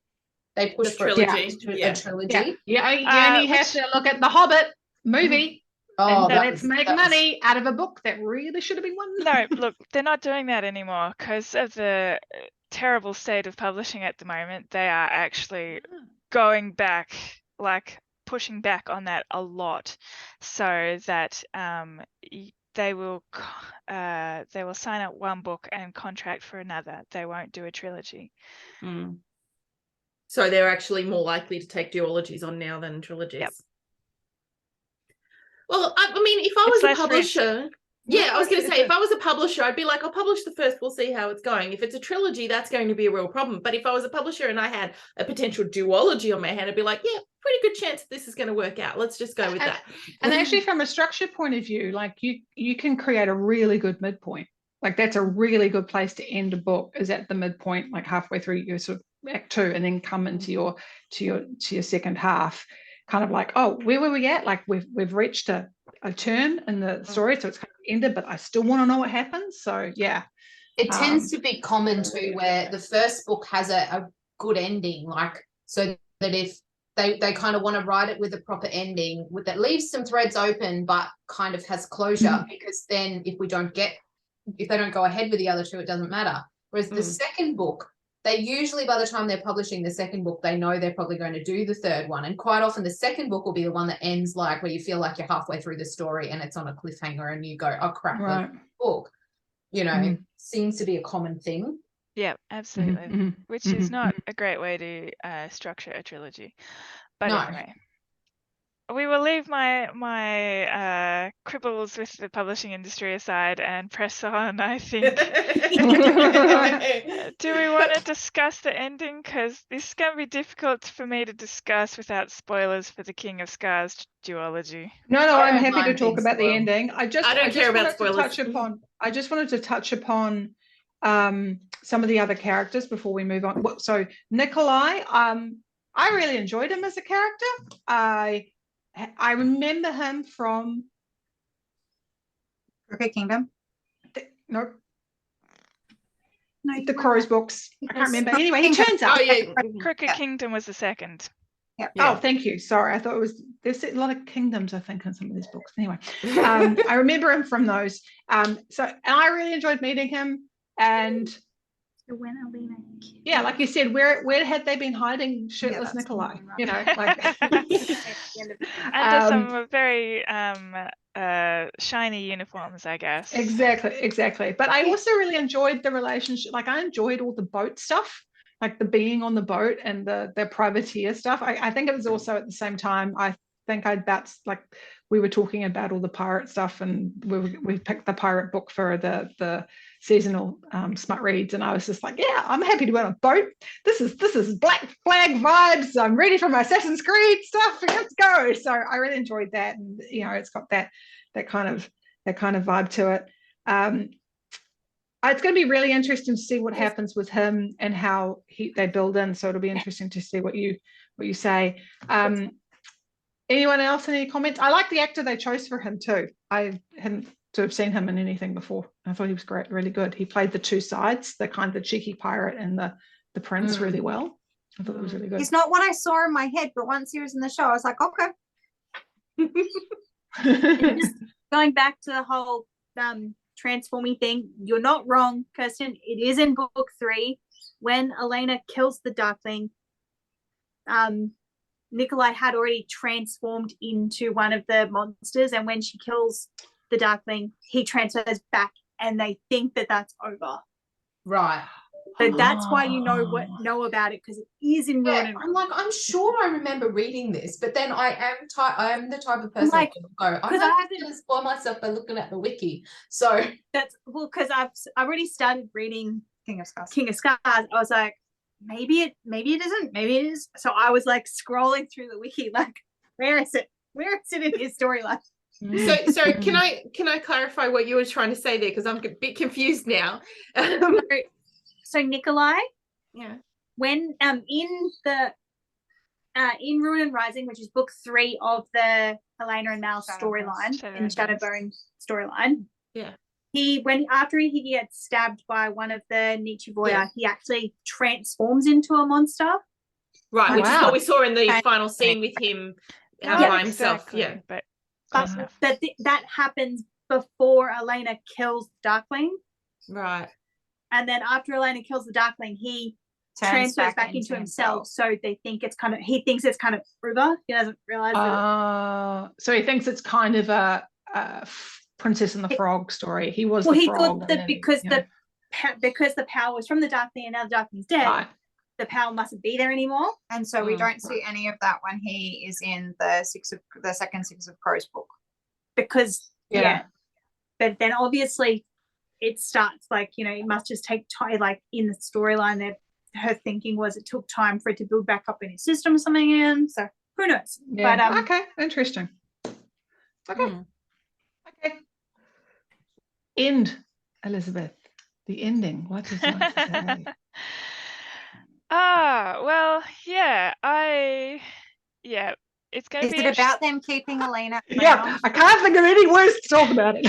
They push The for trilogy, a yeah. trilogy. Yeah, you only have which- to look at the Hobbit movie Oh, and that let's was- make that was- money out of a book that really should have been one. No, look, they're not doing that anymore because of the terrible state of publishing at the moment. They are actually going back, like pushing back on that a lot, so that they will sign up one book and contract for another. They won't do a trilogy. So they're actually more likely to take duologies on now than trilogies. Yep. Well, I mean, if I It's was a less risk. publisher, yeah, I was going to say, if I was a publisher, I'd be like, I'll publish the first, we'll see how it's going. If it's a trilogy, that's going to be a real problem. But if I was a publisher and I had a potential duology on my hand, I'd be like, yeah, pretty good chance this is going to work out. Let's just go with that. And actually, from a structure point of view, like you can create a really good midpoint. Like that's a really good place to end a book, is at the midpoint, like halfway through your sort of act 2, and then come into your second half, kind of like, oh, where were we at? Like we've reached a turn in the story, so it's kind of ended, but I still want to know what happens. So yeah. It tends to be common too, where the first book has a good ending, like so that if they kind of want to write it with a proper ending, with that leaves some threads open, but kind of has closure, because then if they don't go ahead with the other 2, it doesn't matter. Whereas the second book, they usually, by the time they're publishing the second book, they know they're probably going to do the third one. And quite often the second book will be the one that ends like where you feel like you're halfway through the story and it's on a cliffhanger and you go, oh crap, Right. book. You know, seems to be a common thing. Yeah, absolutely. Which is not a great way to structure a trilogy. But No. anyway, we will leave my quibbles with the publishing industry aside and press on, I think. Do we want to discuss the ending? Because this is going to be difficult for me to discuss without spoilers for the King of Scars duology. No, I I'm don't happy to mind talk being about the spoiled. ending. I just care about wanted to spoilers. I just wanted to touch upon some of the other characters before we move on. So Nikolai, I really enjoyed him as a character. I remember him from Crooked Kingdom. No, the Crows books. I can't remember. Anyway, he turns up. Oh yeah. Crooked Kingdom was the second. Yep. Oh, thank you. Sorry, I thought it was. There's a lot of kingdoms, I think, in some of these books. Anyway, I remember him from those. And I really enjoyed meeting him. And when Alina. yeah, like you said, where had they been hiding shirtless that's Nikolai? right. You know, like. Under some very shiny uniforms, I guess. Exactly. But I also really enjoyed the relationship. Like I enjoyed all the boat stuff, like the being on the boat and the privateer stuff. I think it was also at the same time, I think like we were talking about all the pirate stuff, and we picked the pirate book for the seasonal smut reads, and I was just like, yeah, I'm happy to be on a boat. This is Black Flag vibes. I'm ready for my Assassin's Creed stuff. Let's go. So I really enjoyed that, and you know, it's got that that kind of vibe to it. It's going to be really interesting to see what happens with him and how they build in. So it'll be interesting to see what you say. Anyone else? Any comments? I like the actor they chose for him too. I hadn't sort of seen him in anything before. I thought he was great, really good. He played the two sides, the kind of the cheeky pirate and the prince really well. I thought it was really good. He's not what I saw in my head, but once he was in the show, I was like, okay. Just going back to the whole transforming thing, you're not wrong, Kirsten. It is in book 3 when Elena kills the Darkling. Nikolai had already transformed into one of the monsters, and when she kills the Darkling, he transfers back, and they think that that's over. Right. So that's why you know about it, because it is in Ruin and I'm like, I'm sure I remember reading this, but then I am the type of person like, that will go, I'm not going to spoil myself by looking at the wiki. So that's because I've already started reading King of Scars. I was like, maybe it isn't, maybe it is. So I was like scrolling through the wiki, like, where is it in his storyline? So can I clarify what you were trying to say there, because I'm a bit confused now. So Nikolai, Yeah. when in Ruin and Rising, which is book 3 of the Elena and Mal storyline, in Shadowbone storyline, yeah, after he gets stabbed by one of the Nichivoya, Yeah. he actually transforms into a monster. right, Oh, which is wow. what we saw in the Okay. final scene with him Not by himself. exactly, Yeah. but But close enough. that happens before Elena kills Darkling, Right. and then after Elena kills the Darkling, he transfers back into himself. So they think he thinks it's kind of over. He doesn't realize that. So he thinks it's kind of a Princess and the Frog story. He was the He frog. thought that and then, because you know. because the power was from the Darkling and now the Darkling's dead, Right. the power mustn't be there anymore. And so we don't see any of that when he is in the second Six of Crows book. Because Yeah. but then obviously it starts like, it must just take time, like in the storyline that her thinking was it took time for it to build back up in his system or something, and so who knows. Yeah. But Okay, interesting. Okay. Okay. End, Elizabeth. The ending. What does that say? Well, it's going Is to be it about them keeping Elena Yeah, around? I can't think of any words to talk about it.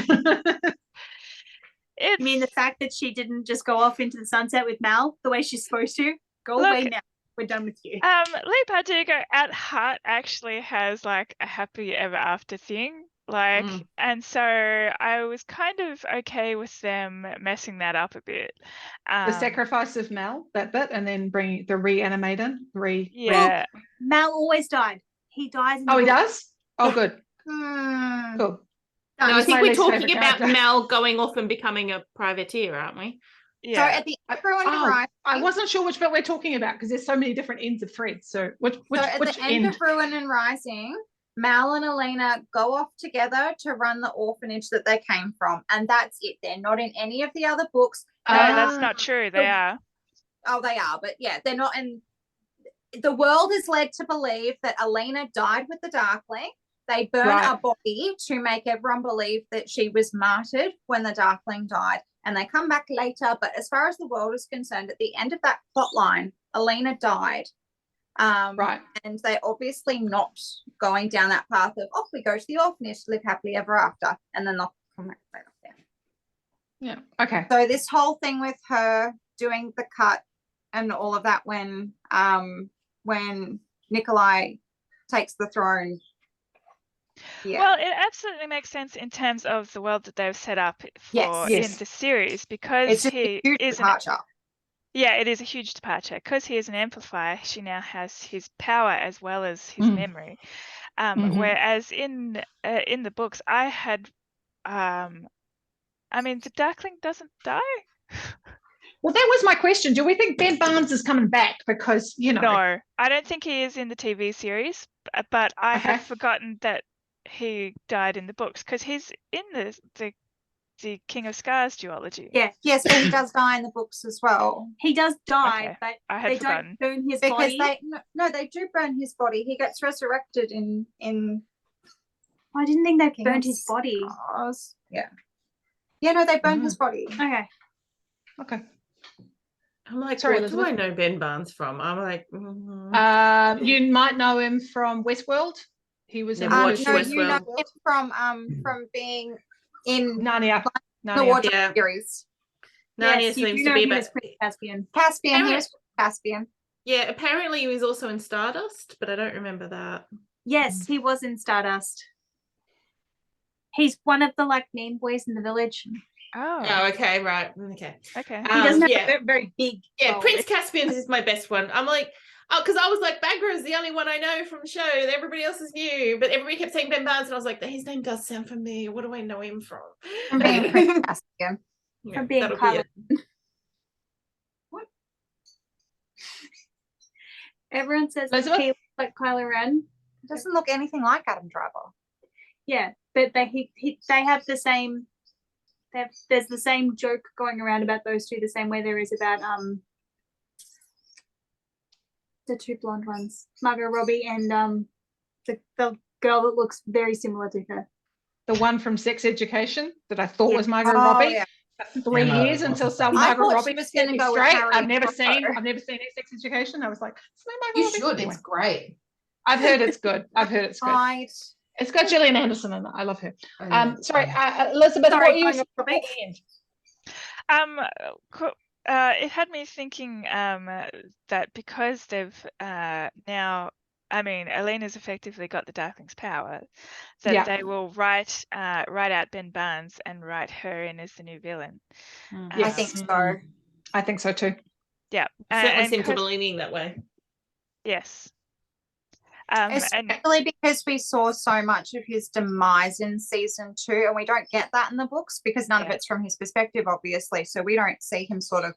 you mean the fact that she didn't just go off into the sunset with Mal the way she's supposed to? Go Look, away now. We're done with you. Lee Bardugo at heart actually has like a happy ever after thing. Like, and so I was kind of okay with them messing that up a bit. The sacrifice of Mel, that bit, and then bring the reanimator. Yeah. Mal always died. He dies in the Oh, he book. does? Oh, good. Cool. No, I He's think my we're least talking favourite about character. Mel going off and becoming a privateer, aren't we? So Yeah. at the end of Ruin and Rising, I wasn't sure which bit we're talking about because there's so many different ends of threads. So which at the end of Ruin and Rising, Mal and Elena go off together to run the orphanage that they came from, and that's it. They're not in any of the other books. No, that's not true. They are. Oh, they are, but yeah, they're not in. The world is led to believe that Elena died with the Darkling. They burn a body to make everyone believe that she was martyred when the Darkling died, and they come back later. But as far as the world is concerned, at the end of that plot line, Elena died. And they're obviously not going down that path of, we go to the orphanage to live happily ever after, and then they'll come back later. Yeah. Okay. So this whole thing with her doing the cut and all of that when Nikolai takes the throne. Yeah. Well, it absolutely makes sense in terms of the world that they've set up for in the series, because it's he a huge is departure. Yeah, it is a huge departure. Because he is an amplifier, she now has his power as well as his memory. Whereas in the books, I had, the Darkling doesn't die. Well, that was my question. Do we think Ben Barnes is coming back? Because, No, I don't think he is in the TV series, but I have forgotten that he died in the books, because he's in the King of Scars duology. Yeah, yes, but he does die in the books as well. He does die, but I had forgotten. don't burn his Because body. they do burn his body. He gets resurrected in I didn't think they King burnt of his body. Scars. Yeah. Yeah, no, they burned his body. Okay. Okay. I'm like, Sorry, what do I Elizabeth. know Ben Barnes from? I'm like, You might know him from Westworld. He was in Never the watched first No, you know Westworld. him from being in Narnia. the Narnia. Wardrobe Yeah. series. Narnia Yes, you seems do to know be him about. as Prince Caspian. Caspian, he Alright. was Caspian. Yeah, apparently he was also in Stardust, but I don't remember that. Yes, he was in Stardust. He's one of the like mean boys in the village. Oh, Oh, okay, right, okay. okay. He doesn't have yeah, a very big. yeah. role. Prince Caspian is my best one. I'm like, oh, because I was like, Bagra is the only one I know from the show. Everybody else is new, but everybody kept saying Ben Barnes, and I was like, his name does sound familiar. What do I know him from? From being Prince Caspian. Yeah, From being that'll be Kylo. it. Everyone says that Elizabeth? he looks like Kylo Ren. Doesn't look anything like Adam Driver. Yeah, but they have the same. There's the same joke going around about those two, the same way there is about the two blonde ones, Margot Robbie and the girl that looks very similar to her. The one from Sex Education that I thought Yeah. was Margot Oh, Robbie. yeah. For 3 Emma, years what's until her some face? I Margot thought Robbie she was set gonna me go with straight. Harry I've never Potter. seen Sex Education. I was like, it's no Margot You Robbie. should. Anyway, It's great. I've heard it's good. I've heard it's good. Right. It's got Gillian Anderson in it. I love her. Oh, yeah. Sorry, Elizabeth, Sorry, what were you going saying off at topic. the end? It had me thinking that because they've now, I mean, Elena's effectively got the Darkling's power, that Yeah. they will write out Ben Barnes and write her in as the new villain. I Yes. think so. I think so too. Yeah, Certainly and seem to be 'cause- leaning that way. yes. And Especially because we saw so much of his demise in season 2, and we don't get that in the books because none of Yeah. it's from his perspective, obviously. So we don't see him sort of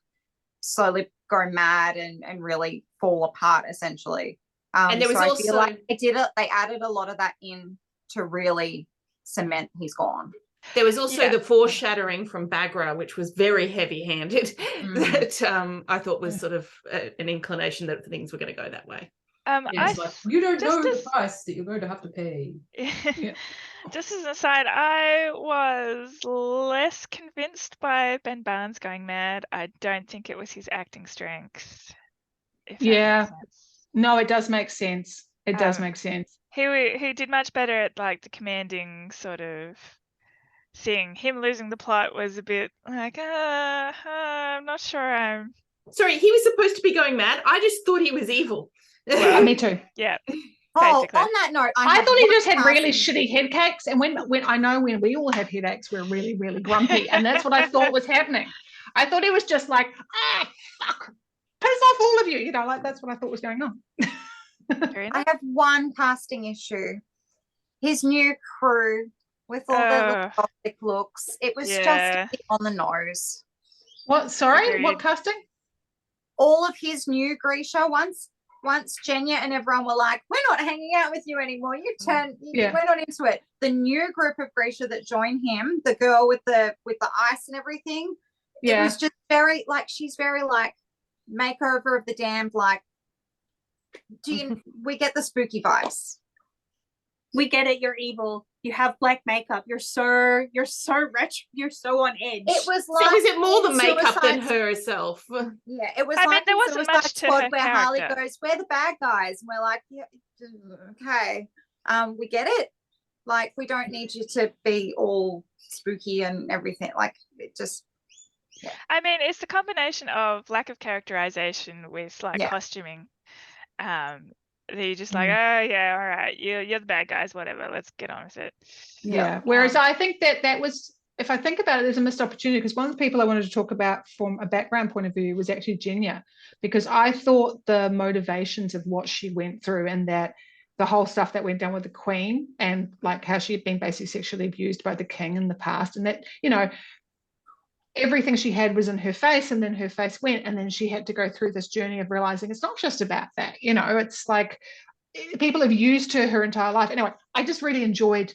slowly go mad and really fall apart, essentially. And there was so I also feel like they added a lot of that in to really cement he's gone. There was also Yeah. the foreshadowing from Bagra, which was very heavy-handed. Mm. That I thought was sort of an inclination that things were going to go that way. Yeah, I It's like, you don't just know as- the price that you're going to have to pay. Yeah. Just as an aside, I was less convinced by Ben Barnes going mad. I don't think it was his acting strength. If that Yeah. makes sense. No, it does make sense. It does Um, make sense. He did much better at like the commanding sort of thing. Him losing the plot was a bit like, I'm not sure I'm. Sorry, he was supposed to be going mad. I just thought he was evil. Me too. Yeah, Oh, basically. on that note, I have thought he one just had really casting- shitty head cakes, and when I know when we all have headaches, we're really, really grumpy, and that's what I thought was happening. I thought he was just like, fuck, piss off all of you, you know, like that's what I thought was going on. Fair I enough. have one casting issue. His new crew with all their little gothic looks. It was just Yeah. a bit on the nose. What? Sorry, Agreed. what casting? All of his new Grisha, once Jenya and everyone were like, we're not hanging out with you anymore. Yeah. We're not into it. The new group of Grisha that joined him, the girl with the ice and everything, it Yeah, was just very like, she's very like makeover of the damned, like, we get the spooky vibes. We get it. You're evil. You have black makeup. You're so rich. You're so on edge. It was So like was it more the in makeup than Suicide- herself? Yeah, it was I mean, like there in wasn't Suicide much to Squad her where Harley character. goes, we're the bad guys. And we're like, yeah, okay. We get it. Like, we don't need you to be all spooky and everything. Like, it just, I mean, it's the combination of lack of characterization with like Yeah. costuming. That you're just like, oh yeah, all right, you're the bad guys, whatever. Let's get on with it. yeah. Whereas I think that was, if I think about it, there's a missed opportunity, because one of the people I wanted to talk about from a background point of view was actually Jenya, because I thought the motivations of what she went through, and that the whole stuff that went down with the Queen, and like how she had been basically sexually abused by the king in the past, and that, you know, everything she had was in her face, and then her face went, and then she had to go through this journey of realizing it's not just about that, you know, it's like people have used her entire life. Anyway, I just really enjoyed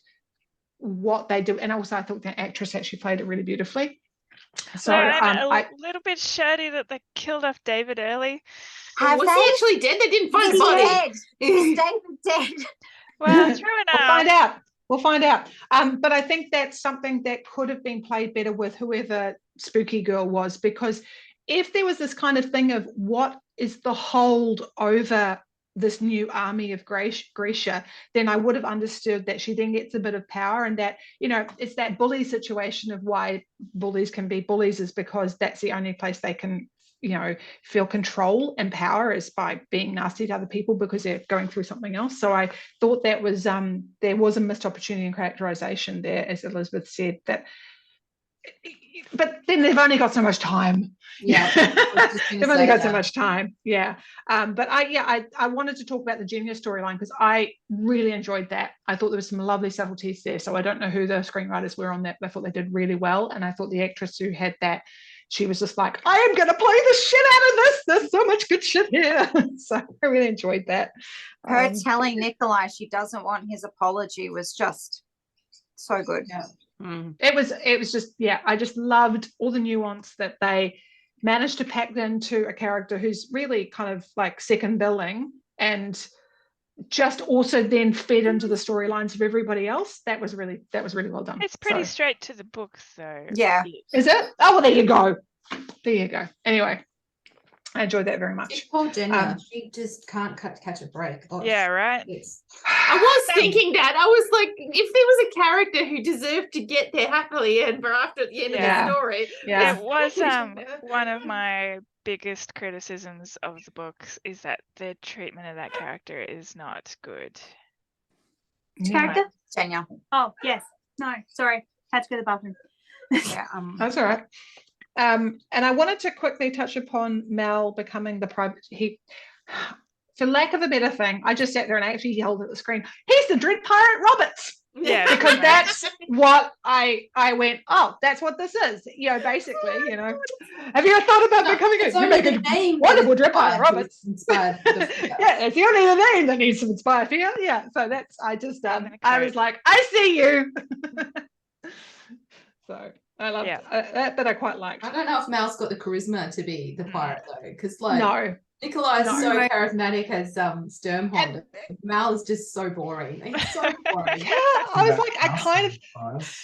what they do, and also I thought the actress actually played it really beautifully. So I'm a I little bit shady that they killed off David early. have Was they? he actually dead? They didn't find He's the body. dead. He's David dead. Well, true we'll find enough. out. We'll find out. But I think that's something that could have been played better with whoever Spooky Girl was, because if there was this kind of thing of what is the hold over this new army of Grisha, then I would have understood that she then gets a bit of power, and that, you know, it's that bully situation of why bullies can be bullies is because that's the only place they can, you know, feel control and power is by being nasty to other people because they're going through something else. So I thought that was there was a missed opportunity in characterization there, as Elizabeth said, that, but then they've only got so much time. Yeah, they've only got so much time. Yeah. But I wanted to talk about the Junior storyline because I really enjoyed that. I thought there was some lovely subtleties there. So I don't know who the screenwriters were on that, but I thought they did really well. And I thought the actress who had that, she was just like, I am going to play the shit out of this. There's so much good shit here. So I really enjoyed that. Her telling Nikolai she doesn't want his apology was just so good. Yeah. It was just, yeah, I just loved all the nuance that they managed to pack into a character who's really kind of like second billing, and just also then fed into the storylines of everybody else. That was really well done. It's pretty straight to the books, though. Yeah. Is it? Oh, well, there you go. There you go. Anyway, I enjoyed that very much. Poor Jenna, she just can't catch a break. Oh, Yeah, right. I was thinking that. I was like, if there was a character who deserved to get there happily ever after at the end of the story. Yeah. It was one of my biggest criticisms of the books is that the treatment of that character is not good. Character? Tanya. Oh, yes. No, sorry. Had to go to the bathroom. Yeah. That's all right. And I wanted to quickly touch upon Mal becoming the private. For lack of a better thing, I just sat there and actually yelled at the screen, "He's the Dread Pirate Roberts!" Yeah, because that's what I went. Oh, that's what this is. You know, basically. You know, have you ever thought about becoming a? You make a name wonderful Dread Pirate Roberts. Inspired. Yeah, it's the only name that needs to inspire fear. Yeah, so that's. I just. I was like, I see you. So. I love that, but I quite liked. I don't know if Mal's got the charisma to be the pirate though, because like no, Nikolai's so charismatic as Sturmhond. Mal is just so boring. He's so boring. Yeah, I was like, I kind of.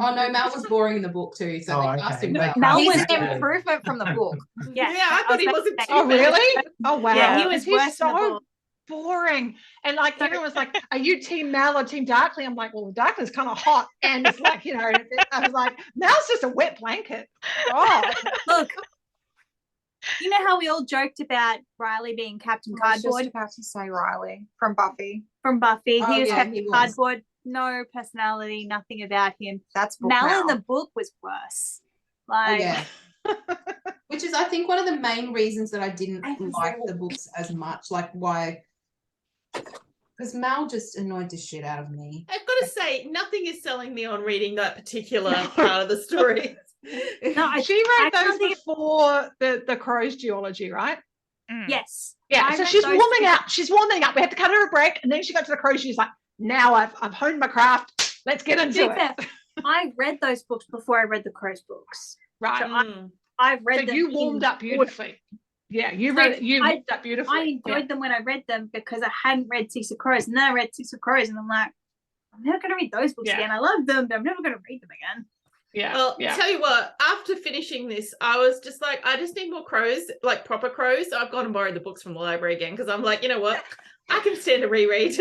Oh no, Mal was boring in the book too. So they cast him well. Mal He's was an improvement from the book. Yeah, I thought he wasn't too Oh really? Oh wow. Yeah, he was worse in the so book. boring. And like everyone was like, are you team Mal or team Darkly? I'm like, well, Darkly's kind of hot. And it's like, you know, I was like, Mal's just a wet blanket. Oh, Look, you know how we all joked about Riley being Captain I was Cardboard just about to say Riley from Buffy. from Buffy? Oh, He was yeah, Captain he was. Cardboard, no personality, nothing about him. That's book Mal Mal. in the book was worse. Oh, Like, yeah. Which is, I think, one of the main reasons that I didn't like the books as much. Like, why? Because Mal just annoyed the shit out of me. I've got to say, nothing is selling me on reading that particular part of the story. no, she wrote can't those think before the Crow's geology, right? yes. Yeah, I so read she's those warming two- up. She's warming up. We had to cut her a break, and then she got to the Crow. She's like, now I've honed my craft. Let's get into it. I read those books before I read the Crow's books. Right. So I've read So them. you warmed in up beautifully. Yeah, you So read it. You I- warmed up beautifully. I enjoyed them when I read them because I hadn't read Six of Crows, and then I read Six of Crows, and I'm like, I'm never going to read those books Yeah. again. I love them, but I'm never going to read them again. Yeah. Well, yeah. tell you what, after finishing this, I was just like, I just need more crows, like proper crows. So I've gone and borrowed the books from the library again because I'm like, you know what? I can stand a reread.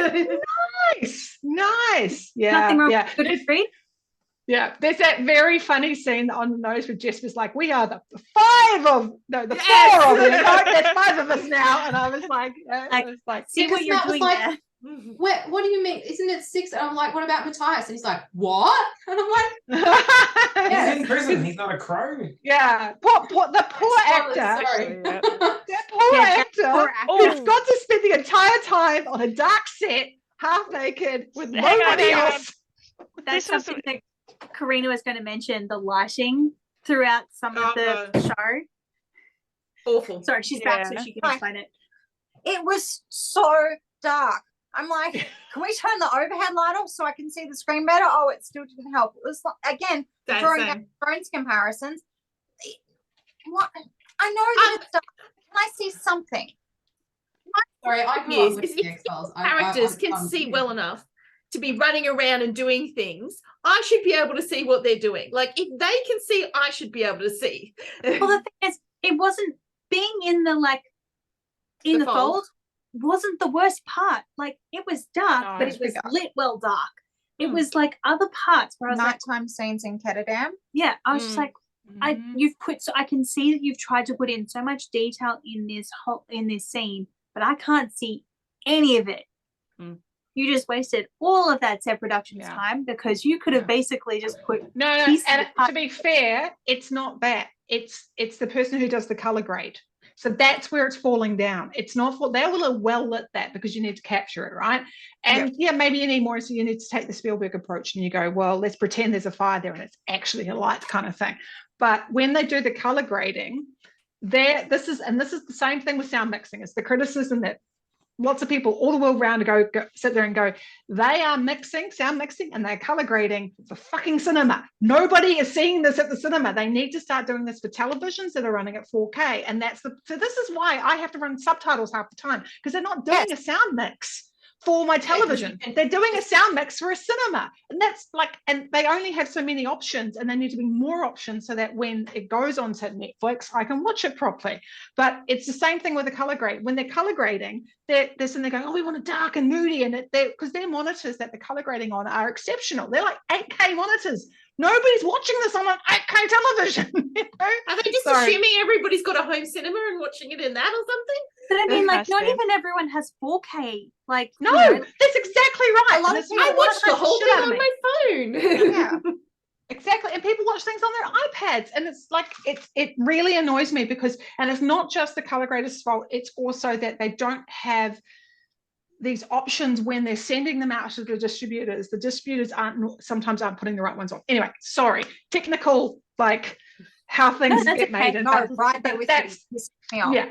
Nice. Yeah. Nothing wrong yeah. with good There's- read. Yeah, there's that very funny scene on the nose where Jess was like, "We are the four of you. No, there's five of us now." And I was like, I was like, See what Because you're Matt was doing like, there. What do you mean? Isn't it 6? And I'm like, what about Matthias? And he's like, what? And I'm like, He's in prison. He's not a crow. yeah, the poor actor. sorry. That poor Yeah, actor poor who's got to spend the entire time on a dark set, half naked, with Hang on, nobody hang on. else. That's This was- something that Karina was going to mention, the lighting throughout some of the Oh, show. Awful. Sorry, she's back, so Yeah. she can Right. explain it. It was so dark. I'm like, can we turn the overhead light off so I can see the screen better? Oh, it still didn't help. It was like, again, Same, drawing same. down Thrones comparisons. What? I know that it's dark. Can I see something? Sorry, I grew Yes, up with if the X-Files. characters can I'm see kidding. well enough to be running around and doing things. I should be able to see what they're doing. Like if they can see, I should be able to see. Well, the thing is, it wasn't being in the The fold fold. wasn't the worst part. Like it was dark, No, but it's it was pretty dark. lit well dark. It Hmm. was like other parts where I was like, Nighttime scenes in Ketterdam. yeah, I was just Mm. like, you've put, so I can see that you've tried to put in so much detail in this scene, but I can't see any of it. Mm. You just wasted all of that set production's Yeah. time because you could have basically just put No, pieces and of to be fair, it's not that. It's the person who does the color grade. So that's where it's falling down. It's not for, they will have well lit that because you need to capture it, right? And yeah, maybe you need more, so you need to take the Spielberg approach and you go, well, let's pretend there's a fire there and it's actually a light kind of thing. But when they do the color grading, this is the same thing with sound mixing. It's the criticism that lots of people all the world around to go sit there and go, they are sound mixing, and they're color grading for fucking cinema. Nobody is seeing this at the cinema. They need to start doing this for televisions that are running at 4K. And so this is why I have to run subtitles half the time, because they're not doing a sound mix for my television. They're doing a sound mix for a cinema. And that's and they only have so many options, and there need to be more options so that when it goes onto Netflix, I can watch it properly. But it's the same thing with the color grade. When they're color grading, they're sitting there going, oh, we want it dark and moody. And because their monitors that the color grading on are exceptional. They're like 8K monitors. Nobody's watching this on an 8K television. You know? Are they just assuming everybody's got a home cinema and watching it in that or something? But I mean, like, Must not be. even everyone has 4K. Like, No, you know, that's exactly right. A lot And of it's people I watched the whole shit thing out of on me. my phone. Yeah. Exactly. And people watch things on their iPads, and it's like it really annoys me because, and it's not just the color graders' fault, it's also that they don't have these options when they're sending them out to the distributors. The distributors sometimes aren't putting the right ones on. Anyway, sorry, technical, like how things that's get okay. made. And No, right there with you. that's Pissed me off. yeah.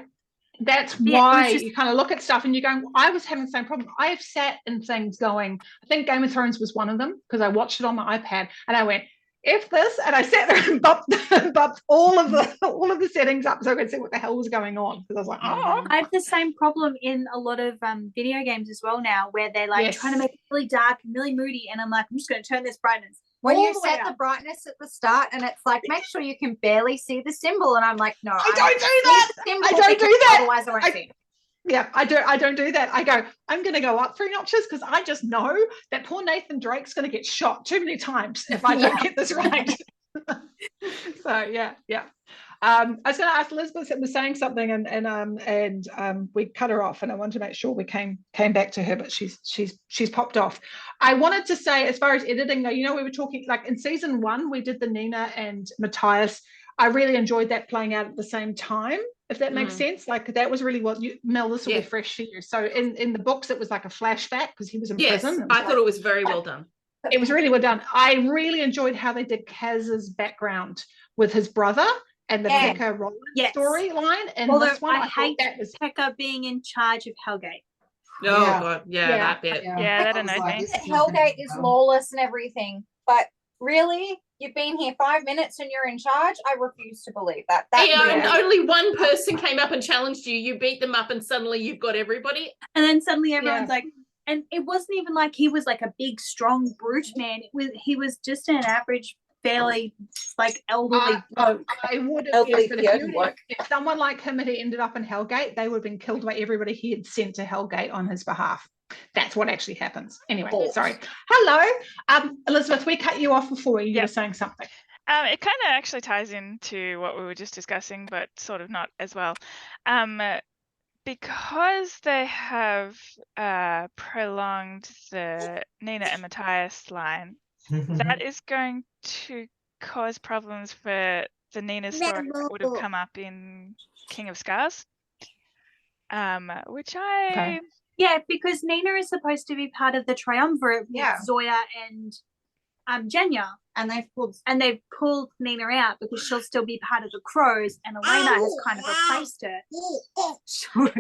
That's Yeah, it was why just- you kind of look at stuff and you're going, I was having the same problem. I have sat in things going, I think Game of Thrones was one of them because I watched it on my iPad and I went, F this, and I sat there and bumped all of the settings up so I could see what the hell was going on. Because I was like, oh, I have the same problem in a lot of video games as well now, where they're like Yes. trying to make it really dark and really moody, and I'm like, I'm just going to turn this brightness. When all you the way set the up. brightness at the start and it's like, make sure you can barely see the symbol. And I'm like, no, I don't do that. I don't do that. Otherwise I won't see it. yeah, I don't do that. I go, I'm going to go up 3 notches because I just know that poor Nathan Drake's going to get shot too many times if I don't get this right. So yeah. I was going to ask Elizabeth was saying something and we cut her off, and I wanted to make sure we came back to her, but she's popped off. I wanted to say, as far as editing, we were talking like in season 1 we did the Nina and Matthias. I really enjoyed that playing out at the same time, if that makes sense. Like that was really Mel, this will be fresh for you. So in the books it was like a flashback because he was in prison. I thought it was very well done. It was really well done. I really enjoyed how they did Kaz's background with his brother and the Becca Roland storyline. And Although this one, I I thought hate that was Pekka being in charge of Hellgate. Oh Yeah. god, Yeah. that bit. Yeah, that I was annoyed like, me. this is not gonna Hellgate be is well. lawless and everything, but really, you've been here 5 minutes and you're in charge? I refuse to believe that. And only one person came up and challenged you. You beat them up, and suddenly you've got everybody. And then suddenly everyone's like, and it wasn't even like he was like a big, strong brute man. He was just an average, fairly like elderly bloke. I would have Elderly guessed that Theoden bloke. if someone like him had ended up in Hellgate, they would have been killed by everybody he had sent to Hellgate on his behalf. That's what actually happens. Anyway, sorry. Hello. Elizabeth, we cut you off before you were saying something. It kind of actually ties into what we were just discussing, but sort of not as well. Because they have prolonged the Nina and Matthias line, that is going to cause problems for the Nina story that would have come up in King of Scars, which I... Yeah, because Nina is supposed to be part of the triumvirate with Zoya and Jenya. And they've pulled Nina out because she'll still be part of the Crows, and Elena has kind of replaced her.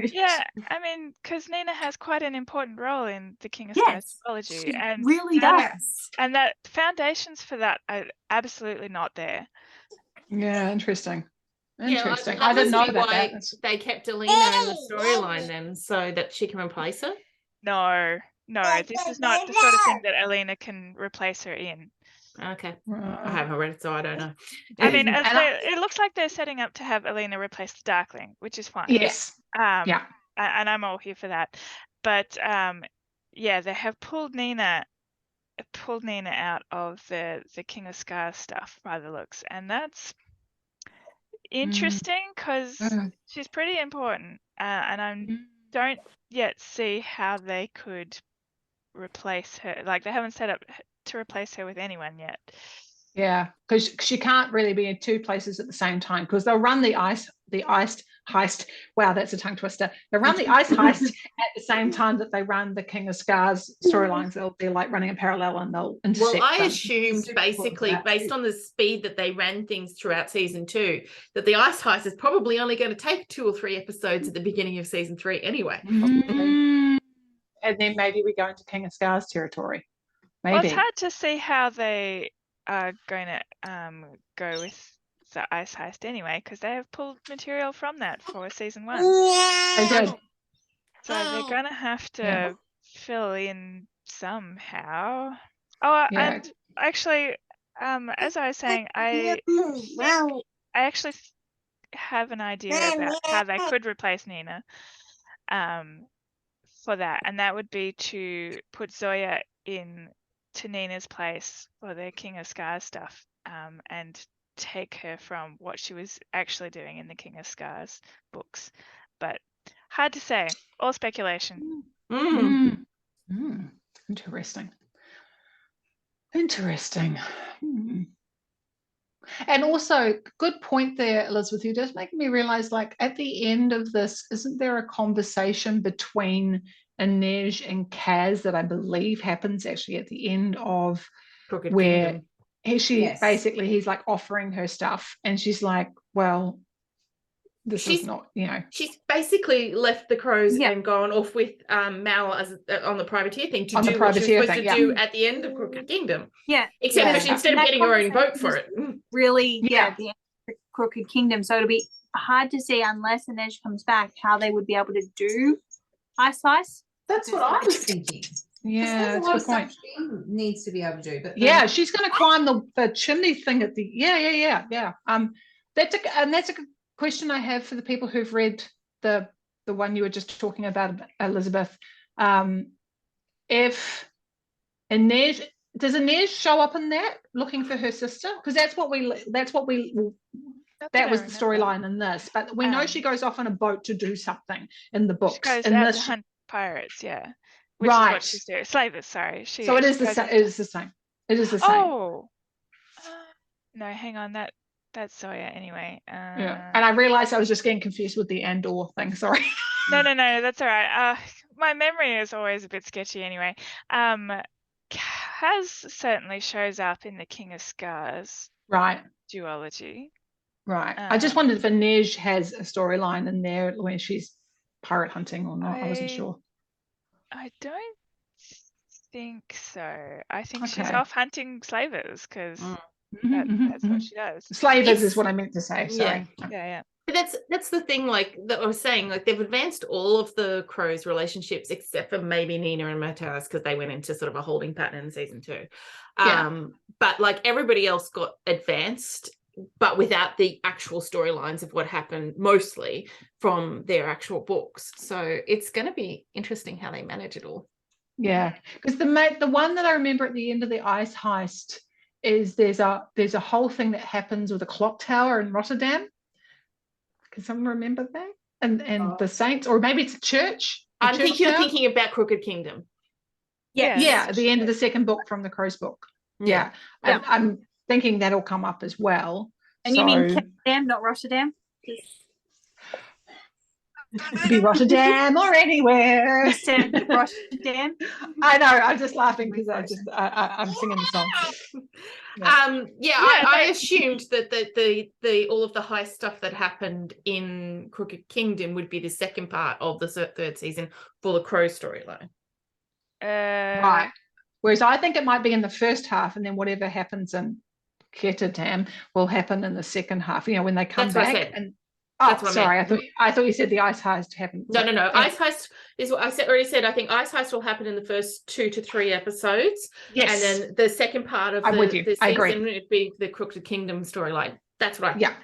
Yeah, I mean, because Nina has quite an important role in the King of Scars mythology, she and really does. And that foundations for that are absolutely not there. Yeah, interesting. Interesting. Yeah, I didn't know must be about why that. they kept Alina in the storyline then, so that she can replace her. No, No, this is not the sort of thing that Alina can replace her in. Okay. I haven't read it, so I don't know. I mean, And it looks like they're setting up to have Alina replace the Darkling, which is fine. yes. Yeah. And I'm all here for that. But yeah, they have pulled Nina out of the King of Scars stuff by the looks, and that's interesting because she's pretty important, and I don't yet see how they could replace her. Like, they haven't set up to replace her with anyone yet. Yeah, because she can't really be in two places at the same time, because they'll run the ice heist. Wow, that's a tongue twister. They run the ice heist at the same time that they run the King of Scars storylines. They'll be like running in parallel, and they'll intersect. Well, I them. assumed basically, based on the speed that they ran things throughout season 2, that the ice heist is probably only going to take 2 or 3 episodes at the beginning of season 3 anyway. And then maybe we go into King of Scars territory. Maybe. Well, it's hard to see how they are going to go with the ice heist anyway, because they have pulled material from that for season 1. They did. So they're going to have to fill in somehow. Oh, and actually, as I was saying, I actually have an idea about how they could replace Nina for that, and that would be to put Zoya in to Nina's place for the King of Scars stuff, and take her from what she was actually doing in the King of Scars books. But hard to say, all speculation. Interesting. And also, good point there, Elizabeth. You just making me realize, like, at the end of this, isn't there a conversation between Inej and Kaz that I believe happens actually at the end of Crooked where Kingdom. basically he's like offering her stuff, and she's like, well, this is not, she's basically left the crows and gone off with Mal as on the privateer thing to do what she was supposed to do at the end of Crooked Kingdom. Except for instead of getting her own boat for it. Really, the end of Crooked Kingdom. So it'll be hard to see, unless Inej comes back, how they would be able to do ice heist. That's what I was thinking. Yeah, that's a good point. She needs to be able to do, but she's going to climb the chimney thing at the That's a good question I have for the people who've read the one you were just talking about, Elizabeth. If Inej, does Inej show up in that looking for her sister? Because that was the storyline in this, but we know she goes off on a boat to do something in the books. She goes out to hunt pirates, which is what she's doing. Slavers, sorry. So it is the same. It is the same. It is the same. Oh, no, hang on. That's Zoya anyway. And I realized I was just getting confused with the Andor thing. Sorry. No, that's all right. My memory is always a bit sketchy anyway. Kaz certainly shows up in the King of Scars duology. Right. I just wondered if Inej has a storyline in there when she's pirate hunting or not. I wasn't sure. I don't think so. I think she's off hunting slavers, because that's what she does. Slavers is what I meant to say. Sorry. Yeah. But that's the thing, like that I was saying, like they've advanced all of the crows' relationships except for maybe Nina and Matthias, because they went into sort of a holding pattern in season 2. But like everybody else got advanced, but without the actual storylines of what happened, mostly from their actual books. So it's going to be interesting how they manage it all. Yeah, because the one that I remember at the end of the ice heist is there's a whole thing that happens with a clock tower in Rotterdam. Can someone remember that? And the saints, or maybe it's a church. I think you're thinking about Crooked Kingdom. Yeah, at the end of the second book from the Crow's book. Yeah. I'm thinking that'll come up as well. And you mean Rotterdam, not Rotterdam? Could be Rotterdam or anywhere. Rotterdam. I know. I'm just laughing because I'm singing the song. I assumed that the all of the high stuff that happened in Crooked Kingdom would be the second part of the third season for the Crow storyline. Right. Whereas I think it might be in the first half, and then whatever happens in Ketterdam will happen in the second half. When they come back. And Oh, That's what I meant. sorry. I thought you said the ice heist happened. No. Yeah. Ice Heist is what I already said. I think Ice Heist will happen in the first 2 to 3 episodes. Yes. And then the second part of I'm with you. the I agree. season would be the Crooked Kingdom storyline. That's what I think. Yeah.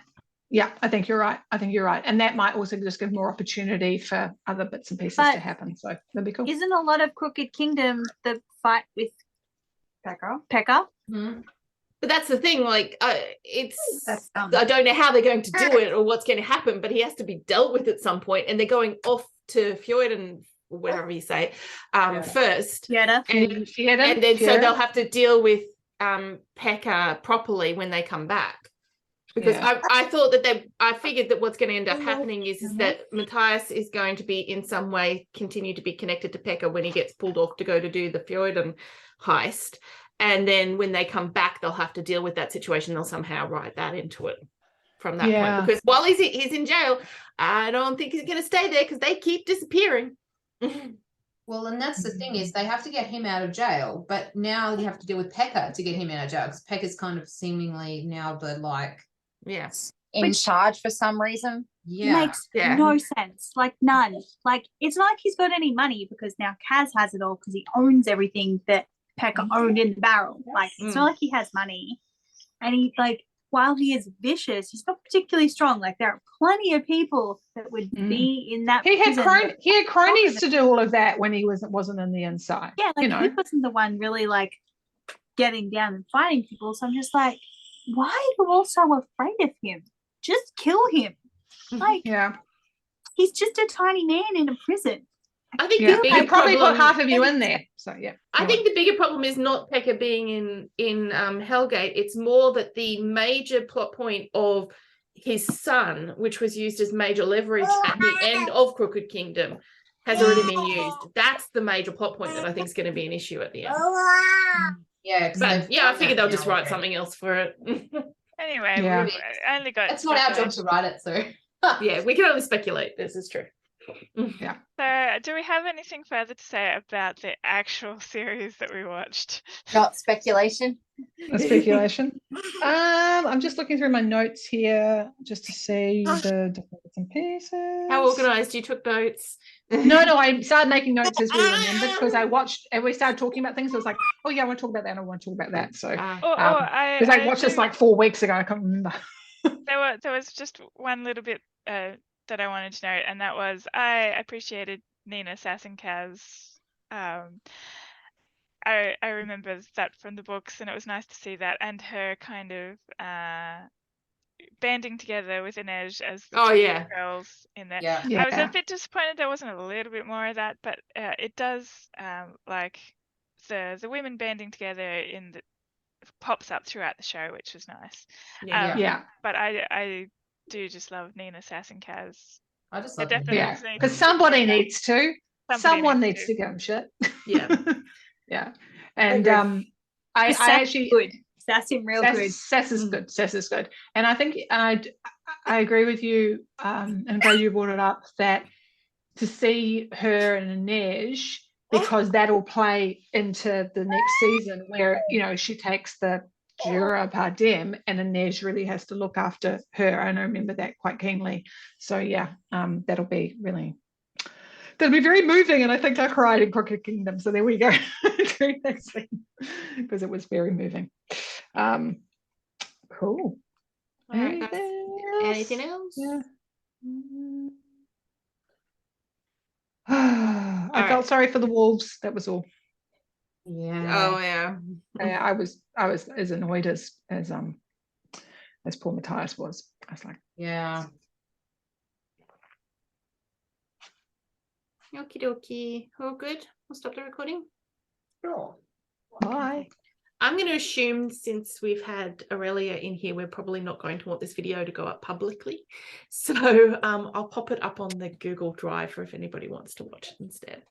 Yeah, I think you're right. And that might also just give more opportunity for other bits and pieces But to happen. So that'd be cool. Isn't a lot of Crooked Kingdom the fight with Pekka? Mhm. But that's the thing, like, That's I don't know how they're going to do it or what's going to happen, but he has to be dealt with at some point, and they're going off to Fjord or whatever you say, first. Yeah. And then so they'll have to deal with Pekka properly when they come back. Because I thought that I figured that what's going to end up happening is that Matthias is going to be in some way continue to be connected to Pekka when he gets pulled off to go to do the Fjord heist. And then when they come back, they'll have to deal with that situation. They'll somehow write that into it from that point. Because while he's in jail, I don't think he's going to stay there because they keep disappearing. Well, and that's the thing is they have to get him out of jail, but now you have to deal with Pekka to get him out of jail because Pekka's kind of seemingly now the in charge for some reason. Makes no sense. Like none. Like it's not like he's got any money because now Kaz has it all because he owns everything that Pekka owned in the barrel. Like it's not like he has money. And he while he is vicious, he's not particularly strong. Like there are plenty of people that would be in that. He had prison cronies to do all of that when he wasn't in the inside. Yeah, like he wasn't the one really like getting down and fighting people. So I'm just like, why are you all so afraid of him? Just kill him. Like he's just a tiny man in a prison. I think the bigger probably problem, put half of you in there. So I think the bigger problem is not Pekka being in Hellgate. It's more that the major plot point of his son, which was used as major leverage at the end of Crooked Kingdom, has already been used. That's the major plot point that I think is going to be an issue at the end. Yeah, but I figured they'll just write something else for it. Anyway, Yeah. I only got. It's not our job to write it, so yeah, we can only speculate. This is true. Yeah. So, do we have anything further to say about the actual series that we watched? Not speculation. Speculation. I'm just looking through my notes here just to see the different bits and pieces. How organised? You took notes? No, I started making notes as we remembered because I watched and we started talking about things. I was like, oh yeah, I want to talk about that. And I want to talk about that. So because I watched this like 4 weeks ago, I can't remember. There was just one little bit that I wanted to note, and that was I appreciated Nina Sassenka's. I remember that from the books, and it was nice to see that, and her kind of banding together with Inej as the two girls in there. I was a bit disappointed there wasn't a little bit more of that, but it does like the women banding together pops up throughout the show, which was nice. But I do just love Nina Sassenkaz. I just love because somebody needs to. Someone needs to give them shit. Yeah. Yeah. And I actually good. Sass him real good. Sass is good. Sass is good. And I think I agree with you, and I'm glad you brought it up, that to see her and Inej, because that'll play into the next season where, she takes the Jura Pardem and Inej really has to look after her. And I remember that quite keenly. So that'll be very moving, and I think I cried in Crooked Kingdom. So there we go. Because it was very moving. Cool. All right, anything else? Yeah. I felt sorry for the wolves. That was all. Yeah. Oh yeah. I was as annoyed as poor Matthias was. I was like, yeah. Okie dokie. All good. We'll stop the recording. Sure. bye. I'm going to assume since we've had Aurelia in here, we're probably not going to want this video to go up publicly. So I'll pop it up on the Google Drive for if anybody wants to watch it instead.